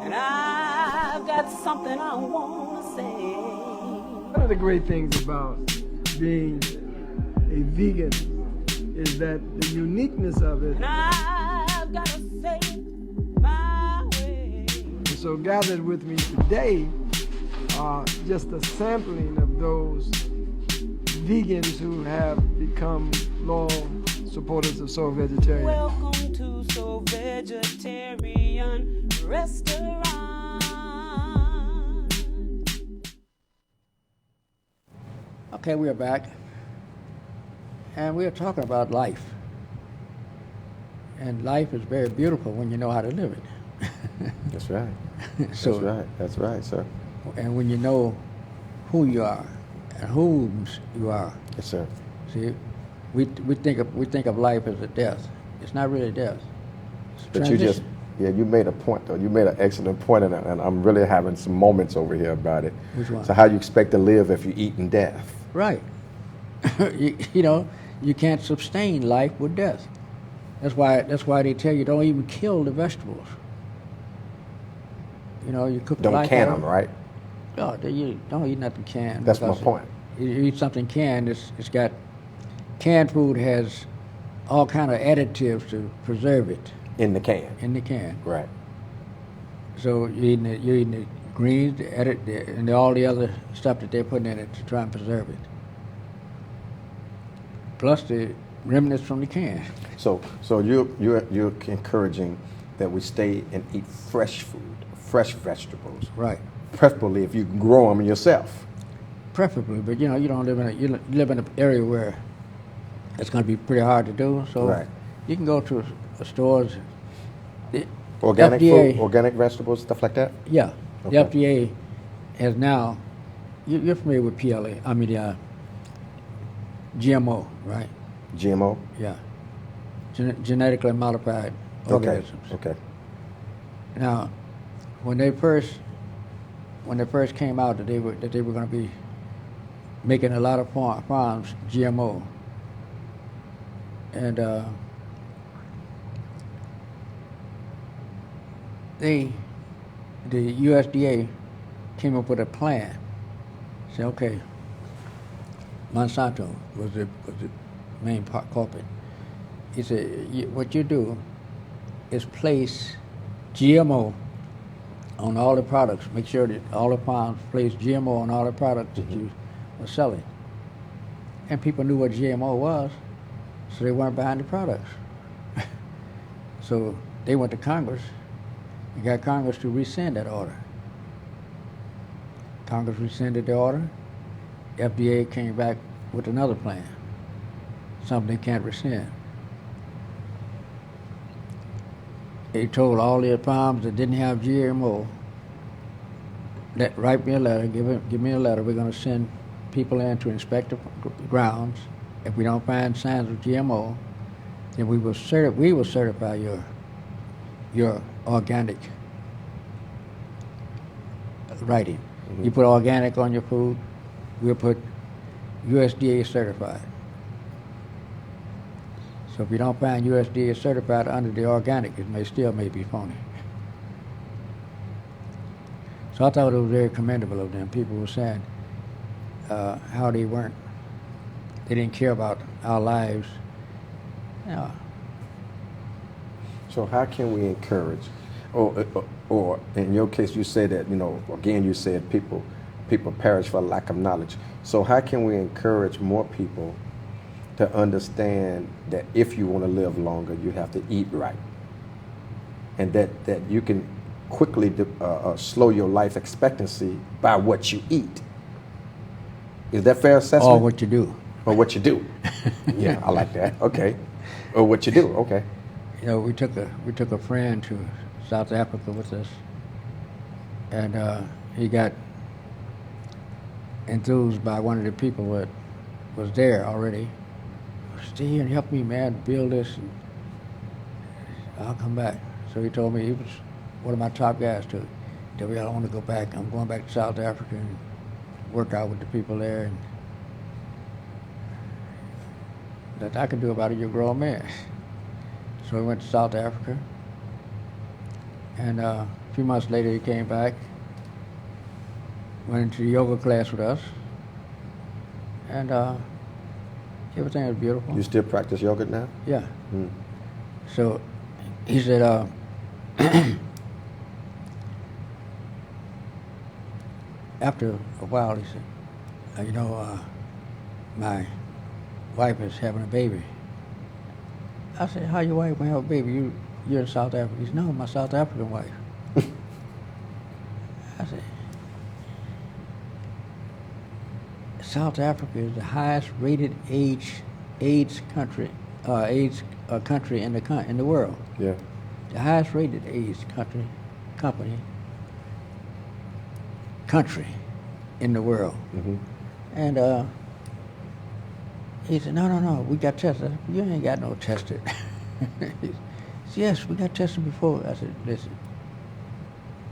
and I've got something I want to say. One of the great things about being a vegan is that the uniqueness of it. And I've got to say it my way. And so gathered with me today are just a sampling of those vegans who have become loyal supporters of Soul Vegetarian. Welcome to Soul Vegetarian Restaurant. Okay, we are back. And we are talking about life. And life is very beautiful when you know how to live it. That's right. So, That's right, sir. And when you know who you are and whose you are. Yes, sir. See, we think of life as a death. It's not really death. It's a But transition. you made a point though. You made an excellent point, and I'm really having some moments over here about it. Which one? So how you expect to live if you eat in death? Right. you know, you can't sustain life with death. That's why they tell you don't even kill the vegetables. You know, you cook the Don't life can out of them, right? No, you don't eat nothing canned. That's my because point. You eat something canned, it's got canned food has all kind of additives to preserve it In the can. in the can. Right. So you're eating the greens, and all the other stuff that they're putting in it to try and preserve it. Plus the remnants from the can. So you're encouraging that we stay and eat fresh food, fresh vegetables. Right. Preferably if you can grow them yourself. Preferably, but you know, you don't live you live in an area where it's going to be pretty hard to do. So Right. you can go to stores. The Organic FDA, food, organic vegetables, stuff like that? Yeah, Okay. the FDA has now. You're familiar with PLA? I mean, GMO, right? GMO? Yeah, genetically modified organisms. Okay. Now, when they first came out that they were going to be making a lot of farms GMO, and the USDA came up with a plan. Say, okay, Monsanto was the main culprit. He said, what you do is place GMO on all the products. Make sure that all the farms place GMO on all the products that you are selling. And people knew what GMO was, so they weren't buying the products. So they went to Congress and got Congress to rescind that order. Congress rescinded the order. FDA came back with another plan, something they can't rescind. They told all their farms that didn't have GMO, write me a letter, give me a letter. We're going to send people in to inspect the grounds. If we don't find signs of GMO, then we will certify your organic writing. Mm-hmm. You put organic on your food, we'll put USDA certified. So if you don't find USDA certified under the organic, it may be phony. So I thought it was very commendable of them. People were saying how they didn't care about our lives. Yeah. So how can we encourage, or in your case you say that, again you said people perish for lack of knowledge. So how can we encourage more people to understand that if you want to live longer, you have to eat right, and that you can quickly slow your life expectancy by what you eat? Is that fair assessment? Or what you do. Or what you do. Yeah, I like that. Okay. Or what you do. Okay. You know, we took a friend to South Africa with us, and he got enthused by one of the people that was there already. Stay here and help me, man, build this, and I'll come back. So he told me, he was one of my top guys too. He told me, I don't want to go back. I'm going back to South Africa and work out with the people there, and that I could do about it, you're a grown man. So we went to South Africa, and a few months later he came back, went into the yoga class with us, and everything was beautiful. You still practice yoga now? Yeah. Mm. So he said, after a while, he said, my wife is having a baby. I said, how your wife will have a baby? You're in South Africa. He said, no, my South African wife. I said, South Africa is the highest rated AIDS country in the world. Yeah. The highest rated AIDS country in the world. Mm-hmm. And He said, no, we got tested. I said, you ain't got no tested. He said, yes, we got tested before. I said, listen,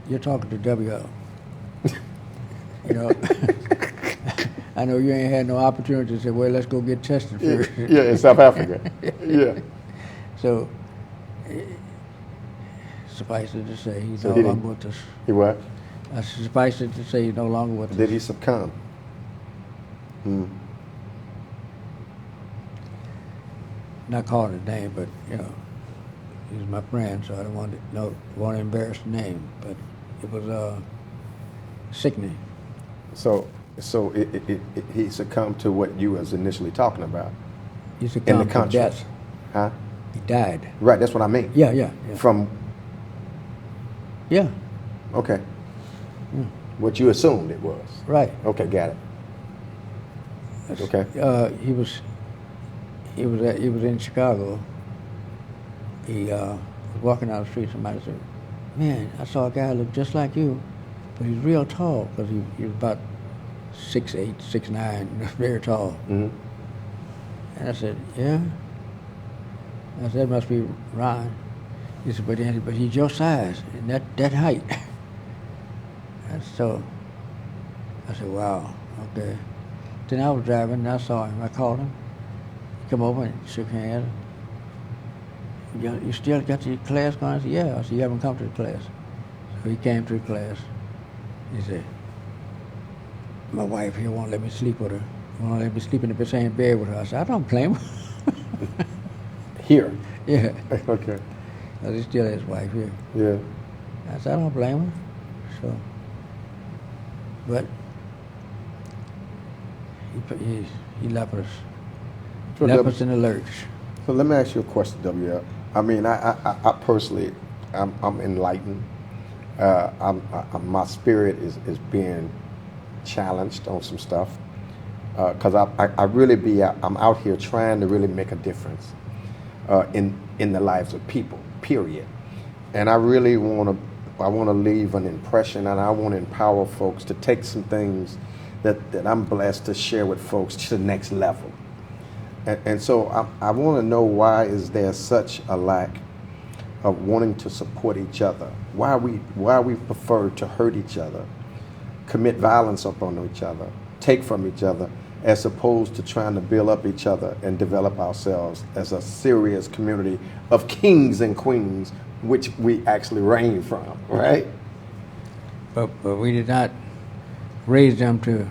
you're talking to W.O. You know, I know you ain't had no opportunity to say, well, let's go get tested first. Yeah, in South Africa. Yeah. So, suffice it to say, he's So no he longer didn't- with us. He what? Suffice it to say, he's no longer with us. Did he succumb? Not calling his name, but you know, he's my friend, so I don't want to embarrass the name. But it was sickening. So he succumbed to what you was initially talking about. He in the succumbed to country. death. Huh? He died. Right, that's what I mean. Yeah. From, Yeah. okay. What you assumed it was. Right. Okay, got it. Okay. He was in Chicago. He was walking down the street. Somebody said, "Man, I saw a guy look just like you, but he's real tall because he was about 6'8", 6'9", very tall." Mm-hmm. And I said, "Yeah." I said, "That must be Ron." He said, "But he's your size and that height." And so I said, "Wow, okay." Then I was driving and I saw him. I called him. He come over and shook hands. "You still got your class going?" I said, "Yeah." I said, "You haven't come to the class." So he came to the class. He said, "My wife here won't let me sleep with her. Won't let me sleep in the same bed with her." I said, "I don't blame her." Here? Yeah. Okay. I said, "He still has his wife here." Yeah. I said, "I don't blame her." So, but he left us. So Left W- us in the lurch. So let me ask you a question, W.L. I mean, I personally, I'm enlightened. My spirit is being challenged on some stuff because I really I'm out here trying to really make a difference in the lives of people. Period. And I really want to leave an impression, and I want to empower folks to take some things that I'm blessed to share with folks to the next level. And so I want to know, why is there such a lack of wanting to support each other? Why we prefer to hurt each other, commit violence upon each other, take from each other, as opposed to trying to build up each other and develop ourselves as a serious community of kings and queens, which we actually reign from, right? But we did not raise them to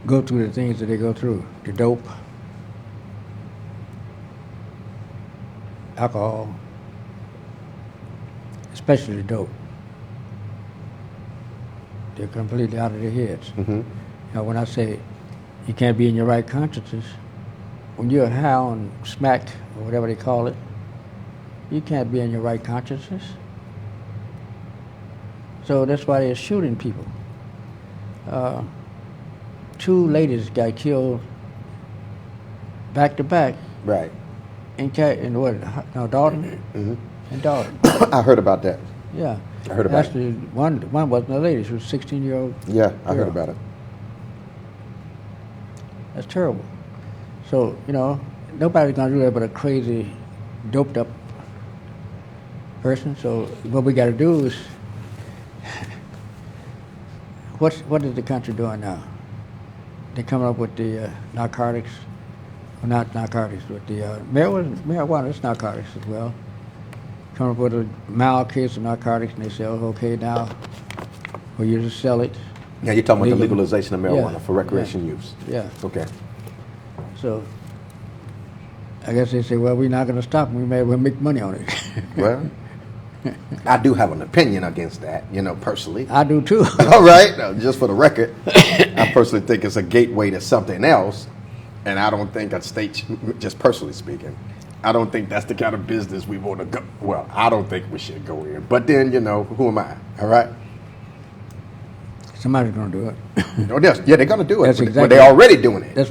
go through the things that they go through. The dope, alcohol, especially the dope. They're completely out of their heads. Mm-hmm. Now, when I say you can't be in your right consciousness, when you're high on smack, or whatever they call it, you can't be in your right consciousness. So that's why they're shooting people. 2 ladies got killed back to back. Right. In what? No, Dalton. Mm-hmm. In Dalton. I heard about that. Yeah. I heard about Actually, one wasn't a lady. She was a 16-year-old. Yeah, I heard girl. about it. That's terrible. So, nobody's going to do that but a crazy, doped up person. So what we got to do is, what is the country doing now? They're coming up with the narcotics, well, not narcotics, but the marijuana is narcotics as well. Coming up with a mild case of narcotics, and they say, "Oh, okay, now for you to sell it." Yeah, you're talking about the legal. legalization of marijuana Yeah, for recreation yeah, use. Yeah. Okay. So I guess they say, "Well, we're not going to stop. We may well make money on it." Well, I do have an opinion against that, personally. I do too. All right, now, just for the record, I personally think it's a gateway to something else, and I don't think a state, just personally speaking, I don't think that's the kind of business we want to go. Well, I don't think we should go in. But then, who am I? All right. Somebody's going to do it. Oh, yeah, they're going to do it. That's But exactly. they're already doing it. That's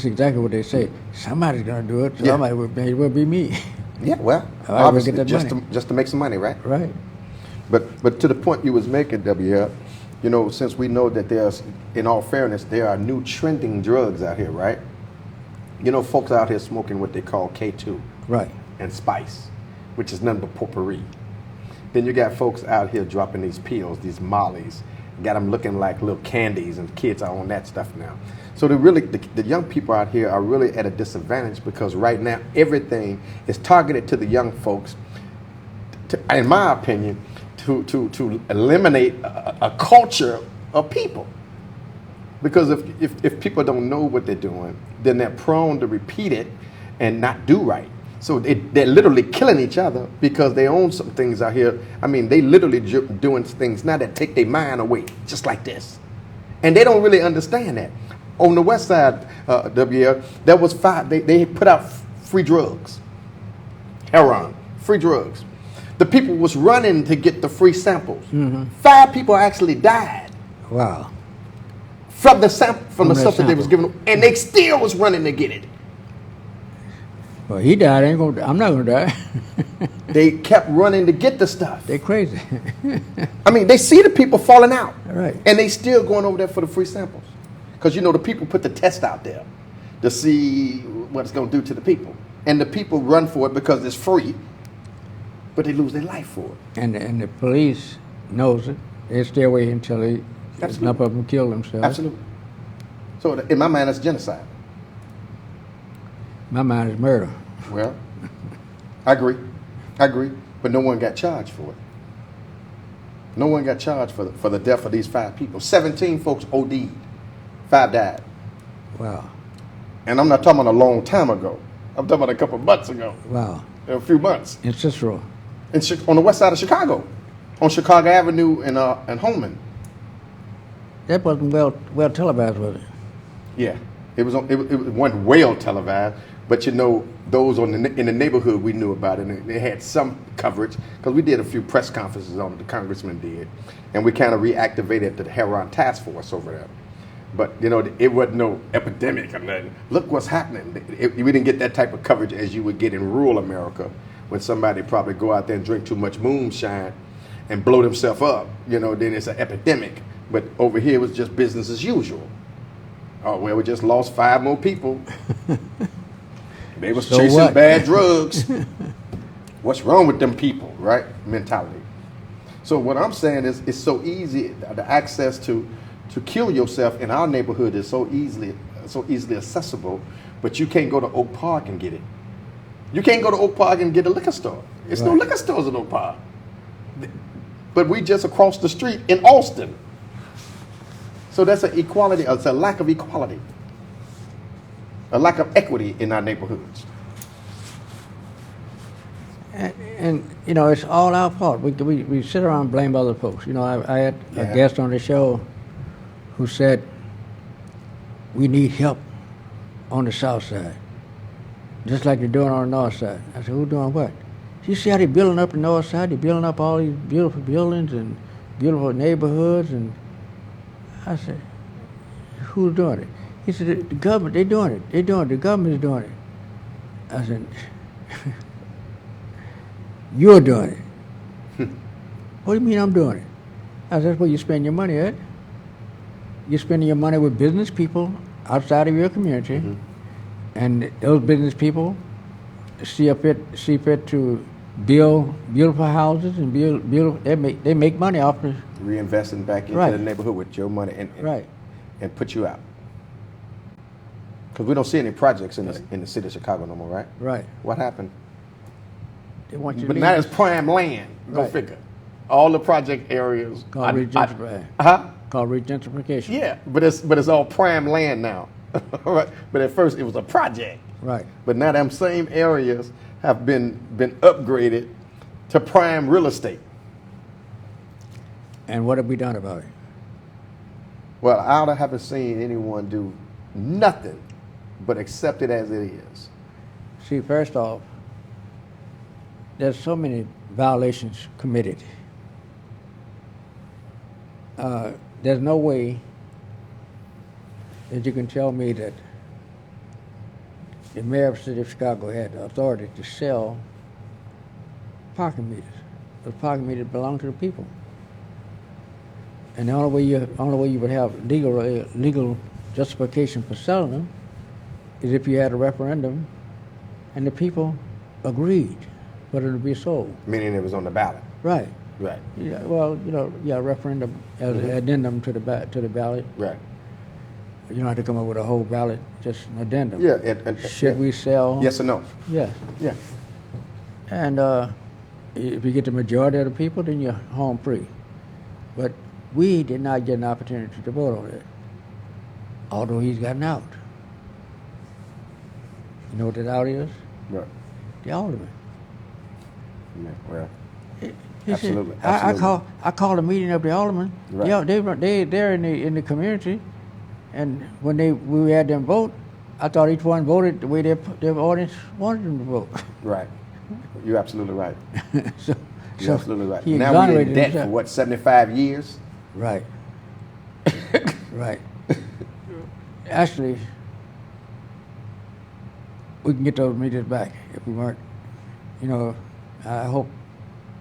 exactly what they say. Somebody's going to do it. Yeah. Somebody will be me. Yeah, well, All right, we'll obviously, get that just money. to make some money, right? Right. But to the point you was making, W.L., since we know that there's, in all fairness, there are new trending drugs out here, right? You know, folks out here smoking what they call K2 Right. and spice, which is nothing but potpourri. Then you got folks out here dropping these pills, these mollies, got them looking like little candies, and kids are on that stuff now. So the young people out here are really at a disadvantage because right now everything is targeted to the young folks, in my opinion, to eliminate a culture of people. Because if people don't know what they're doing, then they're prone to repeat it and not do right. So they're literally killing each other because they own some things out here. I mean, they literally doing things now that take their mind away, just like this. And they don't really understand that. On the west side, WL, there was they put out free drugs. Heroin, free drugs. The people was running to get the free samples. 5 people actually died. Wow. From the stuff that they was sample. giving them, and they still was running to get it. Well, he died. I'm not gonna die. They kept running to get the stuff. They crazy. I mean, they see the people falling out, Right. and they still going over there for the free samples, because you know the people put the test out there to see what it's going to do to the people, and the people run for it because it's free, but they lose their life for it. And the police knows it. They stay away until Absolutely. enough of them kill themselves. Absolutely. So in my mind, that's genocide. My mind is murder. Well, I agree, but no one got charged for it. No one got charged for the death of these 5 people. 17 folks OD'd, 5 died. Wow. And I'm not talking about a long time ago. I'm talking about a couple months ago. Wow. A few months. In Cicero. On the west side of Chicago, on Chicago Avenue and Holman. That wasn't well televised, was it? Yeah, it wasn't well televised, but you know, those in the neighborhood, we knew about it, and they had some coverage, because we did a few press conferences on it, the congressman did, and we kind of reactivated the heroin task force over there. But you know, it wasn't no epidemic or nothing. Look what's happening. We didn't get that type of coverage as you would get in rural America, when somebody probably go out there and drink too much moonshine and blow themselves up. You know, then it's an epidemic. But over here, it was just business as usual. Oh, well, we just lost 5 more people. They was So chasing what? bad drugs. What's wrong with them people, right? Mentality. So what I'm saying is, it's so easy. The access to kill yourself in our neighborhood is so easily accessible, but you can't go to Oak Park and get it. You can't go to Oak Park and get a liquor store. There's no Right. liquor stores in Oak Park. But we just across the street in Austin. So that's an equality. It's a lack of equality, a lack of equity in our neighborhoods. And you know, it's all our fault. We sit around and blame other folks. You know, I had a guest on the show who said, we need help on the south side, just like they're doing on the north side. I said, who's doing what? You see how they're building up the north side? They're building up all these beautiful buildings and beautiful neighborhoods. And I said, who's doing it? He said, the government, they're doing it. They're doing it. The government is doing it. I said, you're doing it. What do you mean I'm doing it? I said, that's where you spend your money at. You're spending your money with business people outside of your community, and those business people see fit to build beautiful houses and build beautiful. They make money off the Reinvesting back into Right. the neighborhood with your money Right. and put you out. Because we don't see any projects in the city of Chicago no more, right? Right. What happened? They want you to But leave. now it's prime land. Go Right. figure. All the project areas. Called regentrification. Called regentrification. Yeah, but it's all prime land now. All right. But at first it was a project. Right. But now them same areas have been upgraded to prime real estate. And what have we done about it? Well, I haven't seen anyone do nothing but accept it as it is. See, first off, there's so many violations committed. There's no way that you can tell me that the mayor of the city of Chicago had the authority to sell parking meters. Those parking meters belong to the people. And the only way you would have legal justification for selling them is if you had a referendum and the people agreed for it to be sold. Meaning it was on the ballot. Right. Right. Yeah, well, referendum as an addendum to the ballot. Right. You don't have to come up with a whole ballot, just an addendum. Yeah. Should we sell? Yes or no? Yes. Yeah. And if you get the majority of the people, then you're home free. But we did not get an opportunity to vote on it, although he's gotten out. You know what that out is? Right. The alderman. Yeah, well, He absolutely. said, I called a meeting of the aldermen. Right. Yeah, they're in the community, and when we had them vote, I thought each one voted the way their audience wanted them to vote. Right. You're absolutely right. so You're absolutely right. he Now we're in exonerated debt himself. for what, 75 years? Right. Right. Actually, we can get those meters back if we weren't. I hope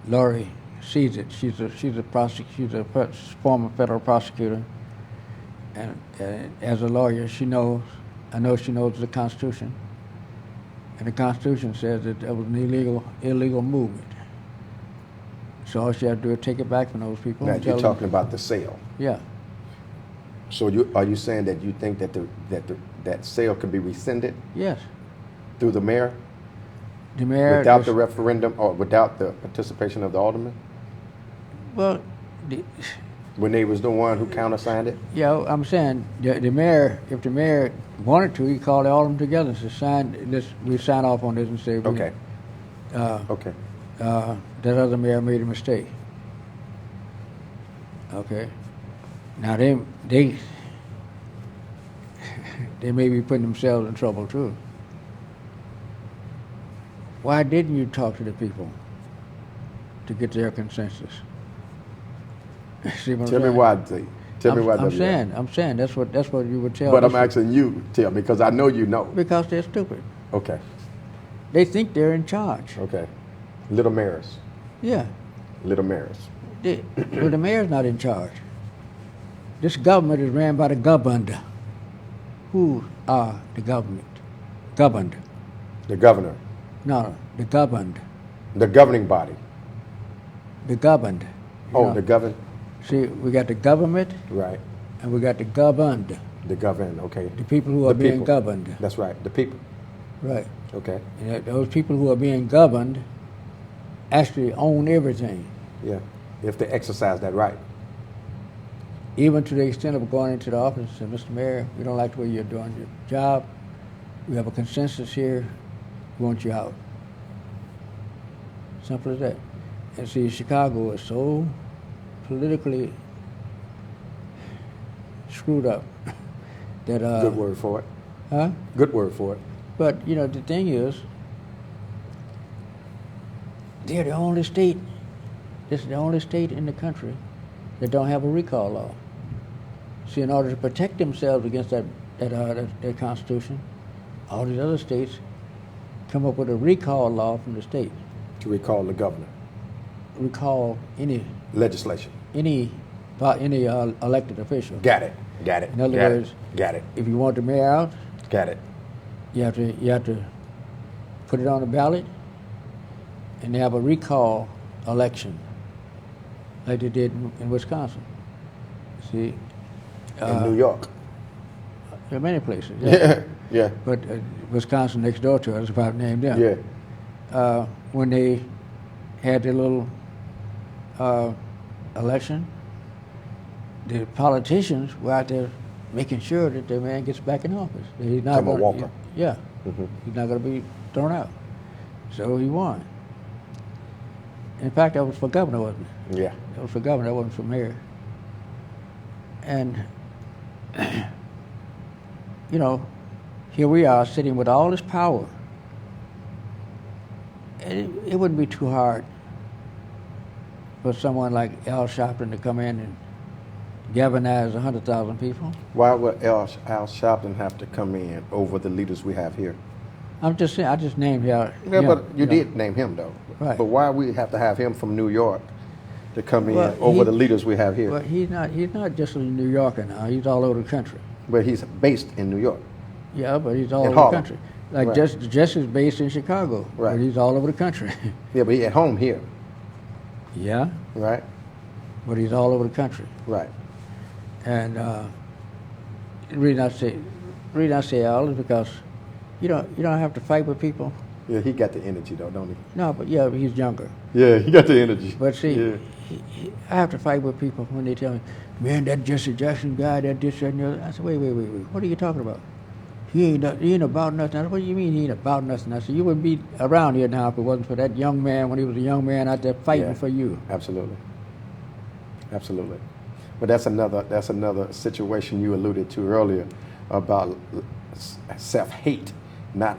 Lori sees it. She's a former federal prosecutor, and as a lawyer, I know she knows the Constitution, and the Constitution says that it was an illegal movement. So all she has to do is take it back from those people. Now and you're tell talking them, about the sale. Yeah. So are you saying that you think that that sale can be rescinded? Yes. Through the mayor? The mayor without the referendum or without the participation of the alderman? Well, when they was the one who countersigned it? Yeah, I'm saying the mayor, if the mayor wanted to, he called all of them together and said, we sign off on this and say, okay. That other mayor made a mistake. Okay. Now they may be putting themselves in trouble too. Why didn't you talk to the people to get their consensus? See what Tell me why, D. Tell me why. I'm saying that's what you would tell. But I'm asking you, tell me, because I know you know. Because they're stupid. Okay. They think they're in charge. Okay. Little mayors. Yeah. Little mayors. Well, the mayor's not in charge. This government is ran by the governed. Who are the government? Governed. The governor. No, the governed. The governing body. The governed. The governed. See, we got the government. Right. And we got the governed. The governed, okay. The people who are being governed. That's right, the people. Right. Okay. And those people who are being governed actually own everything. Yeah, if they exercise that right. Even to the extent of going into the office and say, Mr. Mayor, we don't like the way you're doing your job. We have a consensus here. We want you out. Simple as that. And see, Chicago is so politically screwed up that good word for it. Huh? Good word for it. But the thing is, they're the only state. This is the only state in the country that don't have a recall law. See, in order to protect themselves against that Constitution, all these other states come up with a recall law from the state. To recall the governor. Recall any legislation. Any elected official. Got it. In other words, got it. If you want the mayor out, got it. You have to put it on the ballot, and they have a recall election, like they did in Wisconsin. See. In New York. There are many places. Yeah. But Wisconsin next door to us, if I named them. Yeah. When they had their little election, the politicians were out there making sure that their man gets back in office. He's not Summer Walker. Yeah. Mm-hmm. He's not going to be thrown out. So he won. In fact, that was for governor, wasn't it? Yeah. That was for governor, that wasn't for mayor. And, here we are sitting with all this power. And it wouldn't be too hard for someone like Al Sharpton to come in and galvanize 100,000 people. Why would Al Sharpton have to come in over the leaders we have here? I'm just saying, I just named Al. Yeah, but you did name him, though. Right. But why we have to have him from New York to come in over the leaders we have here? But he's not just a New Yorker now. He's all over the country. But he's based in New York. Yeah, but he's all In over Harlem. the country. Like Right. Jesse's based in Chicago, Right. but he's all over the country. Yeah, but he at home here. Yeah, Right. but he's all over the country. Right. And the reason I say all is because you don't have to fight with people. Yeah, he got the energy though, don't he? No, but yeah, he's younger. Yeah, he got the energy. But see, Yeah. I have to fight with people when they tell me, man, that Jesse Jackson guy, that this, that, and the other. I said, wait, what are you talking about? He ain't about nothing. I said, what do you mean he ain't about nothing? I said, you wouldn't be around here now if it wasn't for that young man when he was a young man out there fighting Yeah. for you. Absolutely. Absolutely. But that's another situation you alluded to earlier about self-hate, not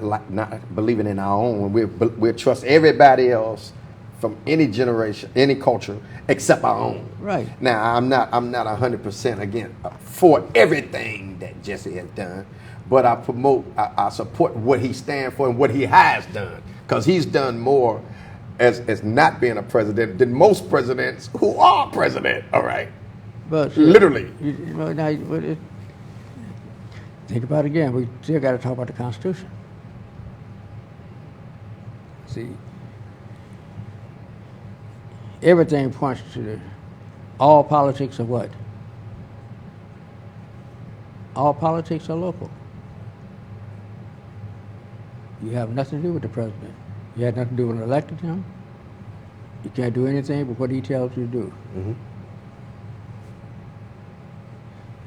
believing in our own. We trust everybody else from any generation, any culture, except our own. Right. Now, I'm not 100% again for everything that Jesse has done, but I support what he stands for and what he has done, because he's done more as not being a president than most presidents who are president. All right. But literally. Think about it again. We still got to talk about the Constitution. See, everything points to all politics are what? All politics are local. You have nothing to do with the president. You had nothing to do with electing him. You can't do anything but what he tells you to do. Mm-hmm.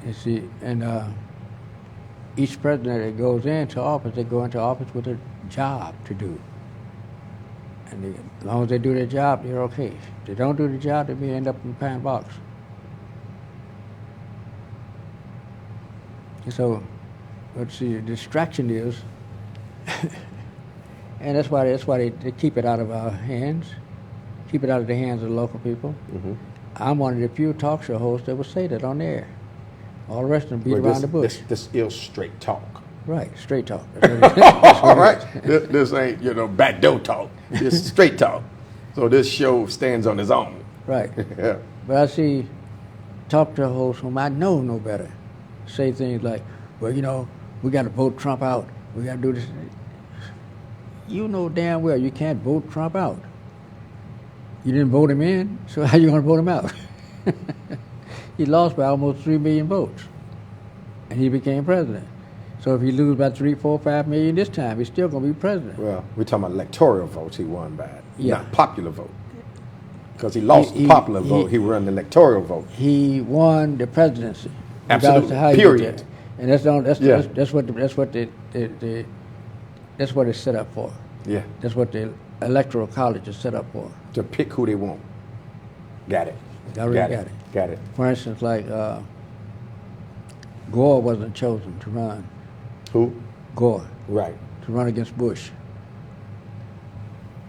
You see, and each president that goes into office, they go into office with a job to do. And as long as they do their job, they're okay. If they don't do the job, they may end up in the pine box. And so, let's see, the distraction is, and that's why they keep it out of our hands, keep it out of the hands of the local people. Mm-hmm. I'm one of the few talk show hosts that will say that on the air. All the rest of them beat around the bush. This is straight talk. Right, straight talk. All right. This ain't, backdoor talk. This is straight talk. So this show stands on its own. Right. Yeah. But I see talk to hosts whom I know better say things like, well, we got to vote Trump out. We got to do this. You know damn well you can't vote Trump out. You didn't vote him in, so how you going to vote him out? He lost by almost 3 million votes, and he became president. So if he loses by 3, 4, 5 million this time, he's still going to be president. Well, we're talking about electoral votes he won by, Yeah. not popular vote. Because he lost the popular vote, he won the electoral vote. He won the presidency. Absolutely. regardless of how you Period. get there. And that's what it's set up for. Yeah. That's what the electoral college is set up for. To pick who they want. Got it. Got it. For instance, like Gore wasn't chosen to run. Who? Gore. Right. To run against Bush.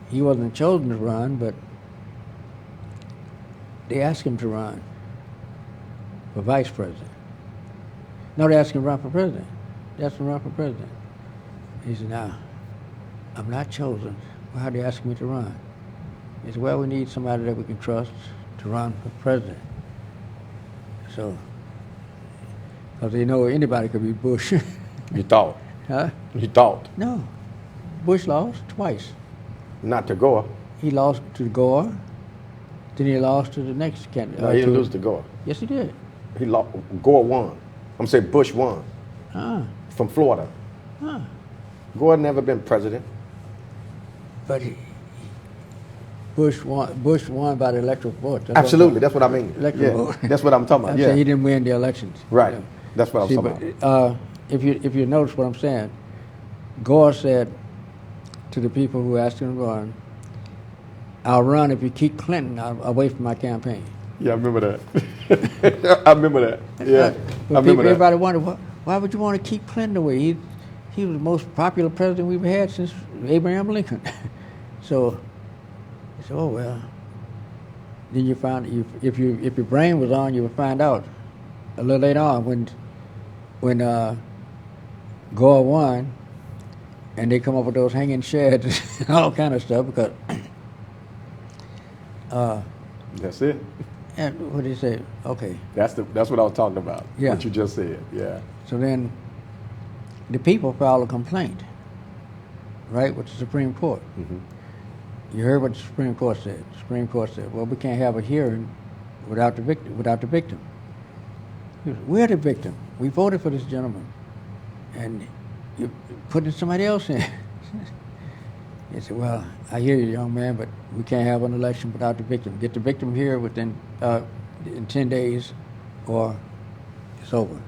He wasn't chosen to run, but they asked him to run for vice president. No, they asked him to run for president. They asked him to run for president. He said, now, I'm not chosen. Why are they asking me to run? He said, well, we need somebody that we can trust to run for president. So, because they know anybody could be Bush. You thought? Huh? You thought? No. Bush lost twice. Not to Gore. He lost to Gore, then he lost to the next candidate. No, he didn't lose to Gore. Yes, he did. He lost. Gore won. I'm saying Bush won. From Florida. Gore never been president. But Bush won by the electoral vote. Absolutely, that's what I mean. Electoral vote. That's what I'm talking about. I'm Yeah. saying he didn't win the elections. Right. Yeah. That's what I'm talking about. If you notice what I'm saying, Gore said to the people who asked him to run, I'll run if you keep Clinton away from my campaign. Yeah, I remember that. I remember that. Yeah, I remember that. Everybody wondered, why would you want to keep Clinton away? He was the most popular president we've had since Abraham Lincoln. So, he said, oh, well. Then you find, if your brain was on, you would find out a little later on when Gore won, and they come up with those hanging sheds and all kind of stuff because that's it. And what did he say? Okay. That's what I was talking about. Yeah. What you just said. Yeah. So then the people filed a complaint, right, with the Supreme Court. You heard what the Supreme Court said. The Supreme Court said, well, we can't have a hearing without the victim. He was, we're the victim. We voted for this gentleman. And you're putting somebody else in. He said, well, I hear you, young man, but we can't have an election without the victim. Get the victim here within in 10 days or it's over.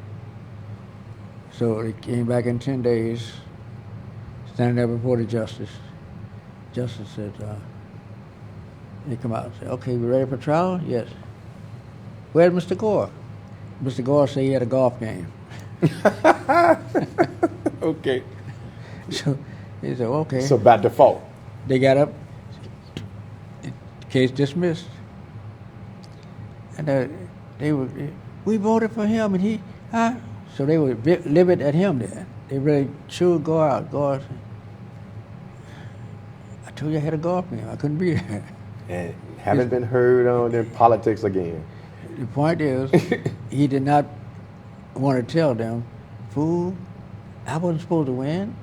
So they came back in 10 days, standing there before the justice. Justice said, he come out and said, okay, we ready for trial? Yes. Where's Mr. Gore? Mr. Gore said he had a golf game. Okay. So he said, okay. So by default. They got up, case dismissed. And we voted for him and he, so they were livid at him then. They really chewed Gore out. Gore said, I told you I had a golf game. I couldn't be there. And haven't been heard on in politics again. The point is, he did not want to tell them, fool, I wasn't supposed to win.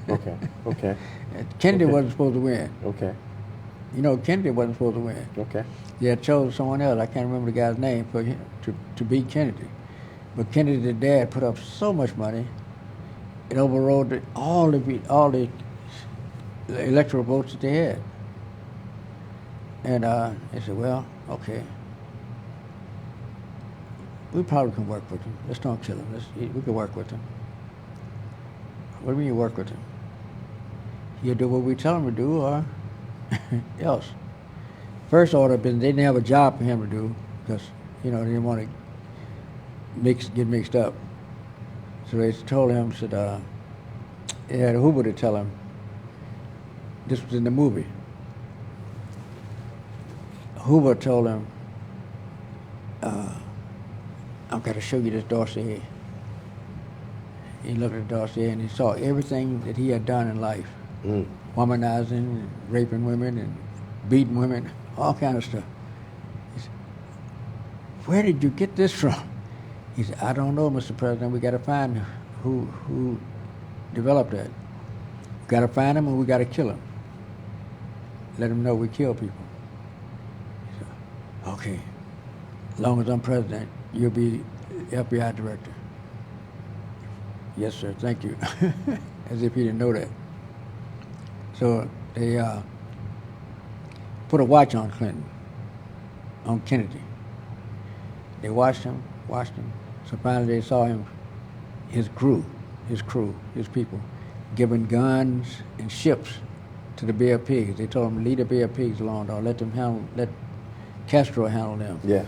Okay. Kennedy wasn't supposed to win. Okay. You know, Kennedy wasn't supposed to win. Okay. He had chosen someone else. I can't remember the guy's name for him to beat Kennedy. But Kennedy's dad put up so much money, it overrode all the electoral votes that they had. And they said, well, okay. We probably can work with him. Let's don't kill him. We can work with him. What do you mean you work with him? He'll do what we tell him to do or else. First order of business, they didn't have a job for him to do because, they didn't want to get mixed up. So they told him, said, they had Hoover to tell him, this was in the movie. Hoover told him, I've got to show you this dossier. He looked at the dossier and he saw everything that he had done in life. Womanizing, raping women, and beating women, all kind of stuff. He said, where did you get this from? He said, I don't know, Mr. President. We got to find who developed that. We got to find him and we got to kill him. Let him know we kill people. He said, okay, as long as I'm president, you'll be FBI director. Yes, sir, thank you. As if he didn't know that. So they put a watch on Clinton, on Kennedy. They watched him. So finally they saw him, his crew, his people, giving guns and ships to the Bay of Pigs. They told him, leave the Bay of Pigs alone, or let Castro handle them. Yeah.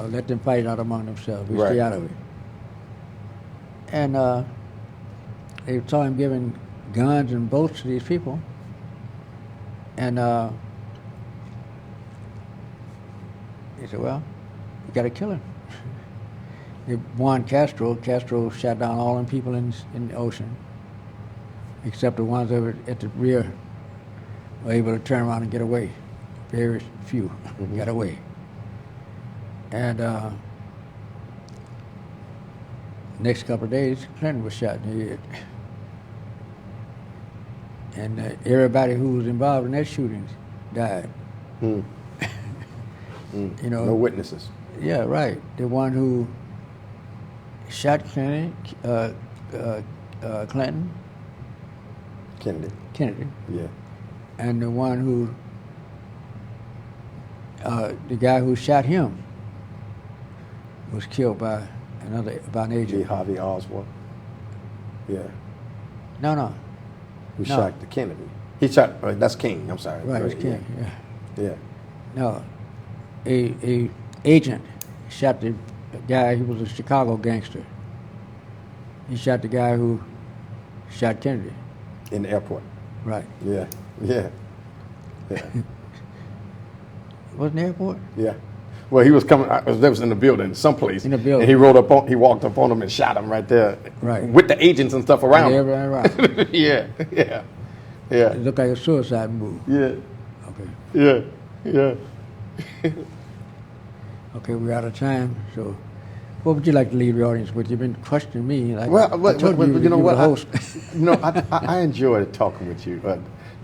Let them fight out among themselves. We stay out of it. And they saw him giving guns and boats to these people. And they said, well, we got to kill him. They warned Castro. Castro shot down all them people in the ocean, except the ones that were at the rear were able to turn around and get away. Very few got away. And next couple of days, Clinton was shot in the head. And everybody who was involved in that shooting died. No witnesses. Yeah, right. The one who shot Clinton. Kennedy. Yeah. And the one who, the guy who shot him was killed by an agent. Lee Harvey Oswald. Yeah. No. Who shot the Kennedy? He shot. That's King. I'm sorry. Right, it was King. Yeah. Yeah. No, a agent shot the guy. He was a Chicago gangster. He shot the guy who shot Kennedy in the airport. Right. Yeah. Was in the airport? Yeah. Well, he was coming. That was in the building, someplace. In the building. And he walked up on him and shot him right there. Right. With the agents and stuff around. Yeah, everybody around. Yeah. It looked like a suicide move. Yeah. Okay. Yeah. Okay, we're out of time, so What would you like to leave the audience with? You've been questioning me. Like, Well, I told you know were what? the host. I enjoyed talking with you,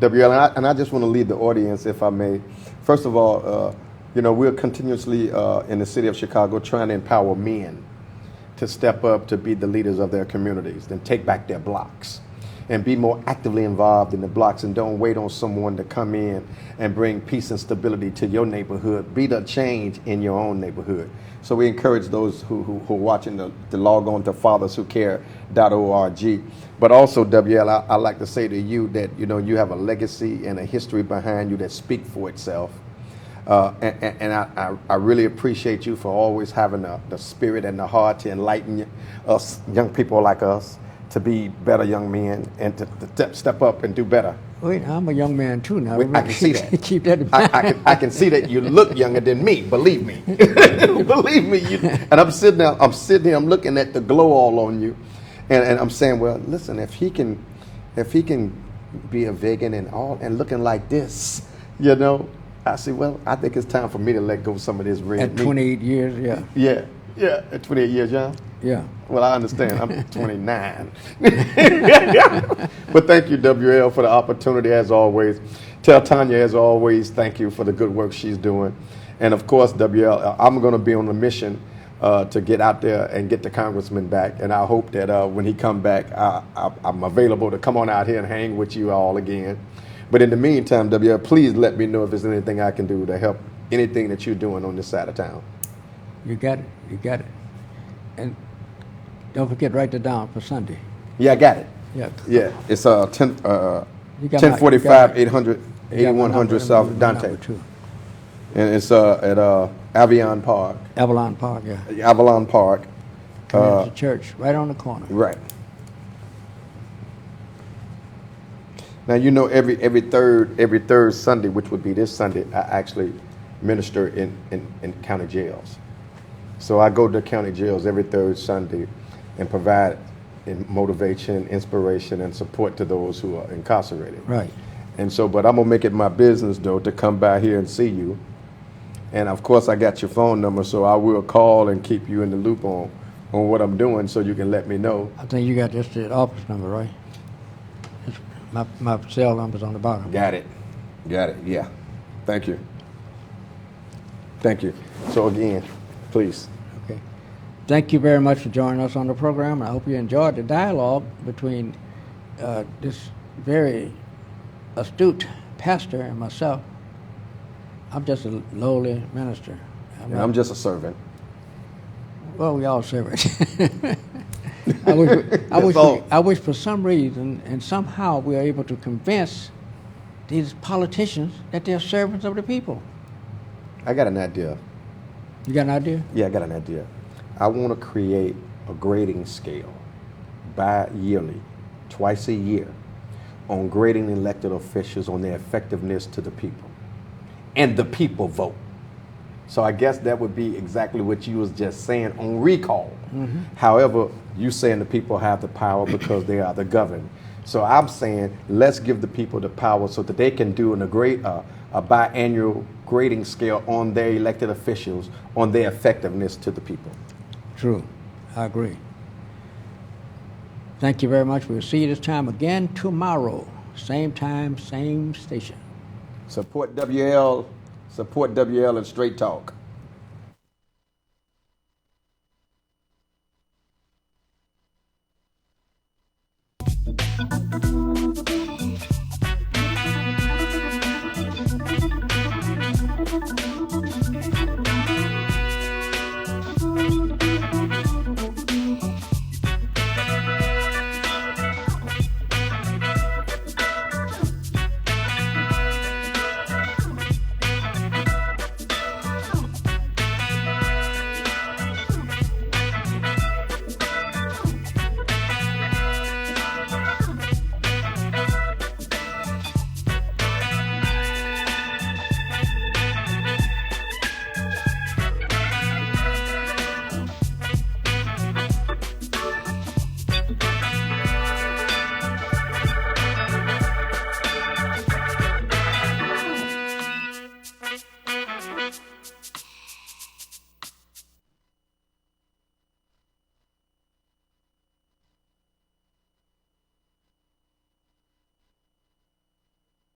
WL, and I just want to lead the audience, if I may. First of all, we're continuously in the city of Chicago trying to empower men to step up to be the leaders of their communities and take back their blocks and be more actively involved in the blocks, and don't wait on someone to come in and bring peace and stability to your neighborhood. Be the change in your own neighborhood. So we encourage those who are watching to log on to fatherswhocare.org. But also, WL, I like to say to you that you have a legacy and a history behind you that speak for itself. And I really appreciate you for always having the spirit and the heart to enlighten us, young people like us, to be better young men and to step up and do better. Wait, I'm a young man too now. I can see that. Keep that in mind. I can see that you look younger than me. Believe me. Believe me. And I'm sitting here. I'm looking at the glow all on you, and I'm saying, well, listen, if he can be a vegan and looking like this, I said, well, I think it's time for me to let go of some of this red meat. At 28 years, yeah. Yeah, at 28 years, John? Yeah. Well, I understand. I'm 29. But thank you, WL, for the opportunity, as always. Tell Tanya, as always, thank you for the good work she's doing. And, of course, WL, I'm going to be on a mission to get out there and get the congressman back. And I hope that when he come back, I'm available to come on out here and hang with you all again. But in the meantime, WL, please let me know if there's anything I can do to help anything that you're doing on this side of town. You got it. You got it. And don't forget, write it down for Sunday. Yeah, I got it. Yeah. Yeah, it's 1045 800 8100 South Dante. And it's at Avalon Park. Avalon Park, yeah. Avalon Park. Community church, right on the corner. Right. Now every third Sunday, which would be this Sunday, I actually minister in county jails. So I go to county jails every third Sunday and provide motivation, inspiration, and support to those who are incarcerated. Right. And so, but I'm gonna make it my business though to come by here and see you. And of course, I got your phone number, so I will call and keep you in the loop on what I'm doing, so you can let me know. I think you got just the office number, right? My cell number's on the bottom. Got it. Yeah. Thank you. So again, please. Okay. Thank you very much for joining us on the program. I hope you enjoyed the dialogue between this very astute pastor and myself. I'm just a lowly minister. I'm just a servant. Well, we all servants. I wish for some reason and somehow we are able to convince these politicians that they're servants of the people. I got an idea. You got an idea? Yeah, I got an idea. I want to create a grading scale bi-yearly, twice a year, on grading elected officials on their effectiveness to the people. And the people vote. So I guess that would be exactly what you was just saying on recall. Mm-hmm. However, you saying the people have the power because they are the governed. So I'm saying let's give the people the power so that they can do a biannual grading scale on their elected officials on their effectiveness to the people. True. I agree. Thank you very much. We'll see you this time again tomorrow. Same time, same station. Support WL and Straight Talk.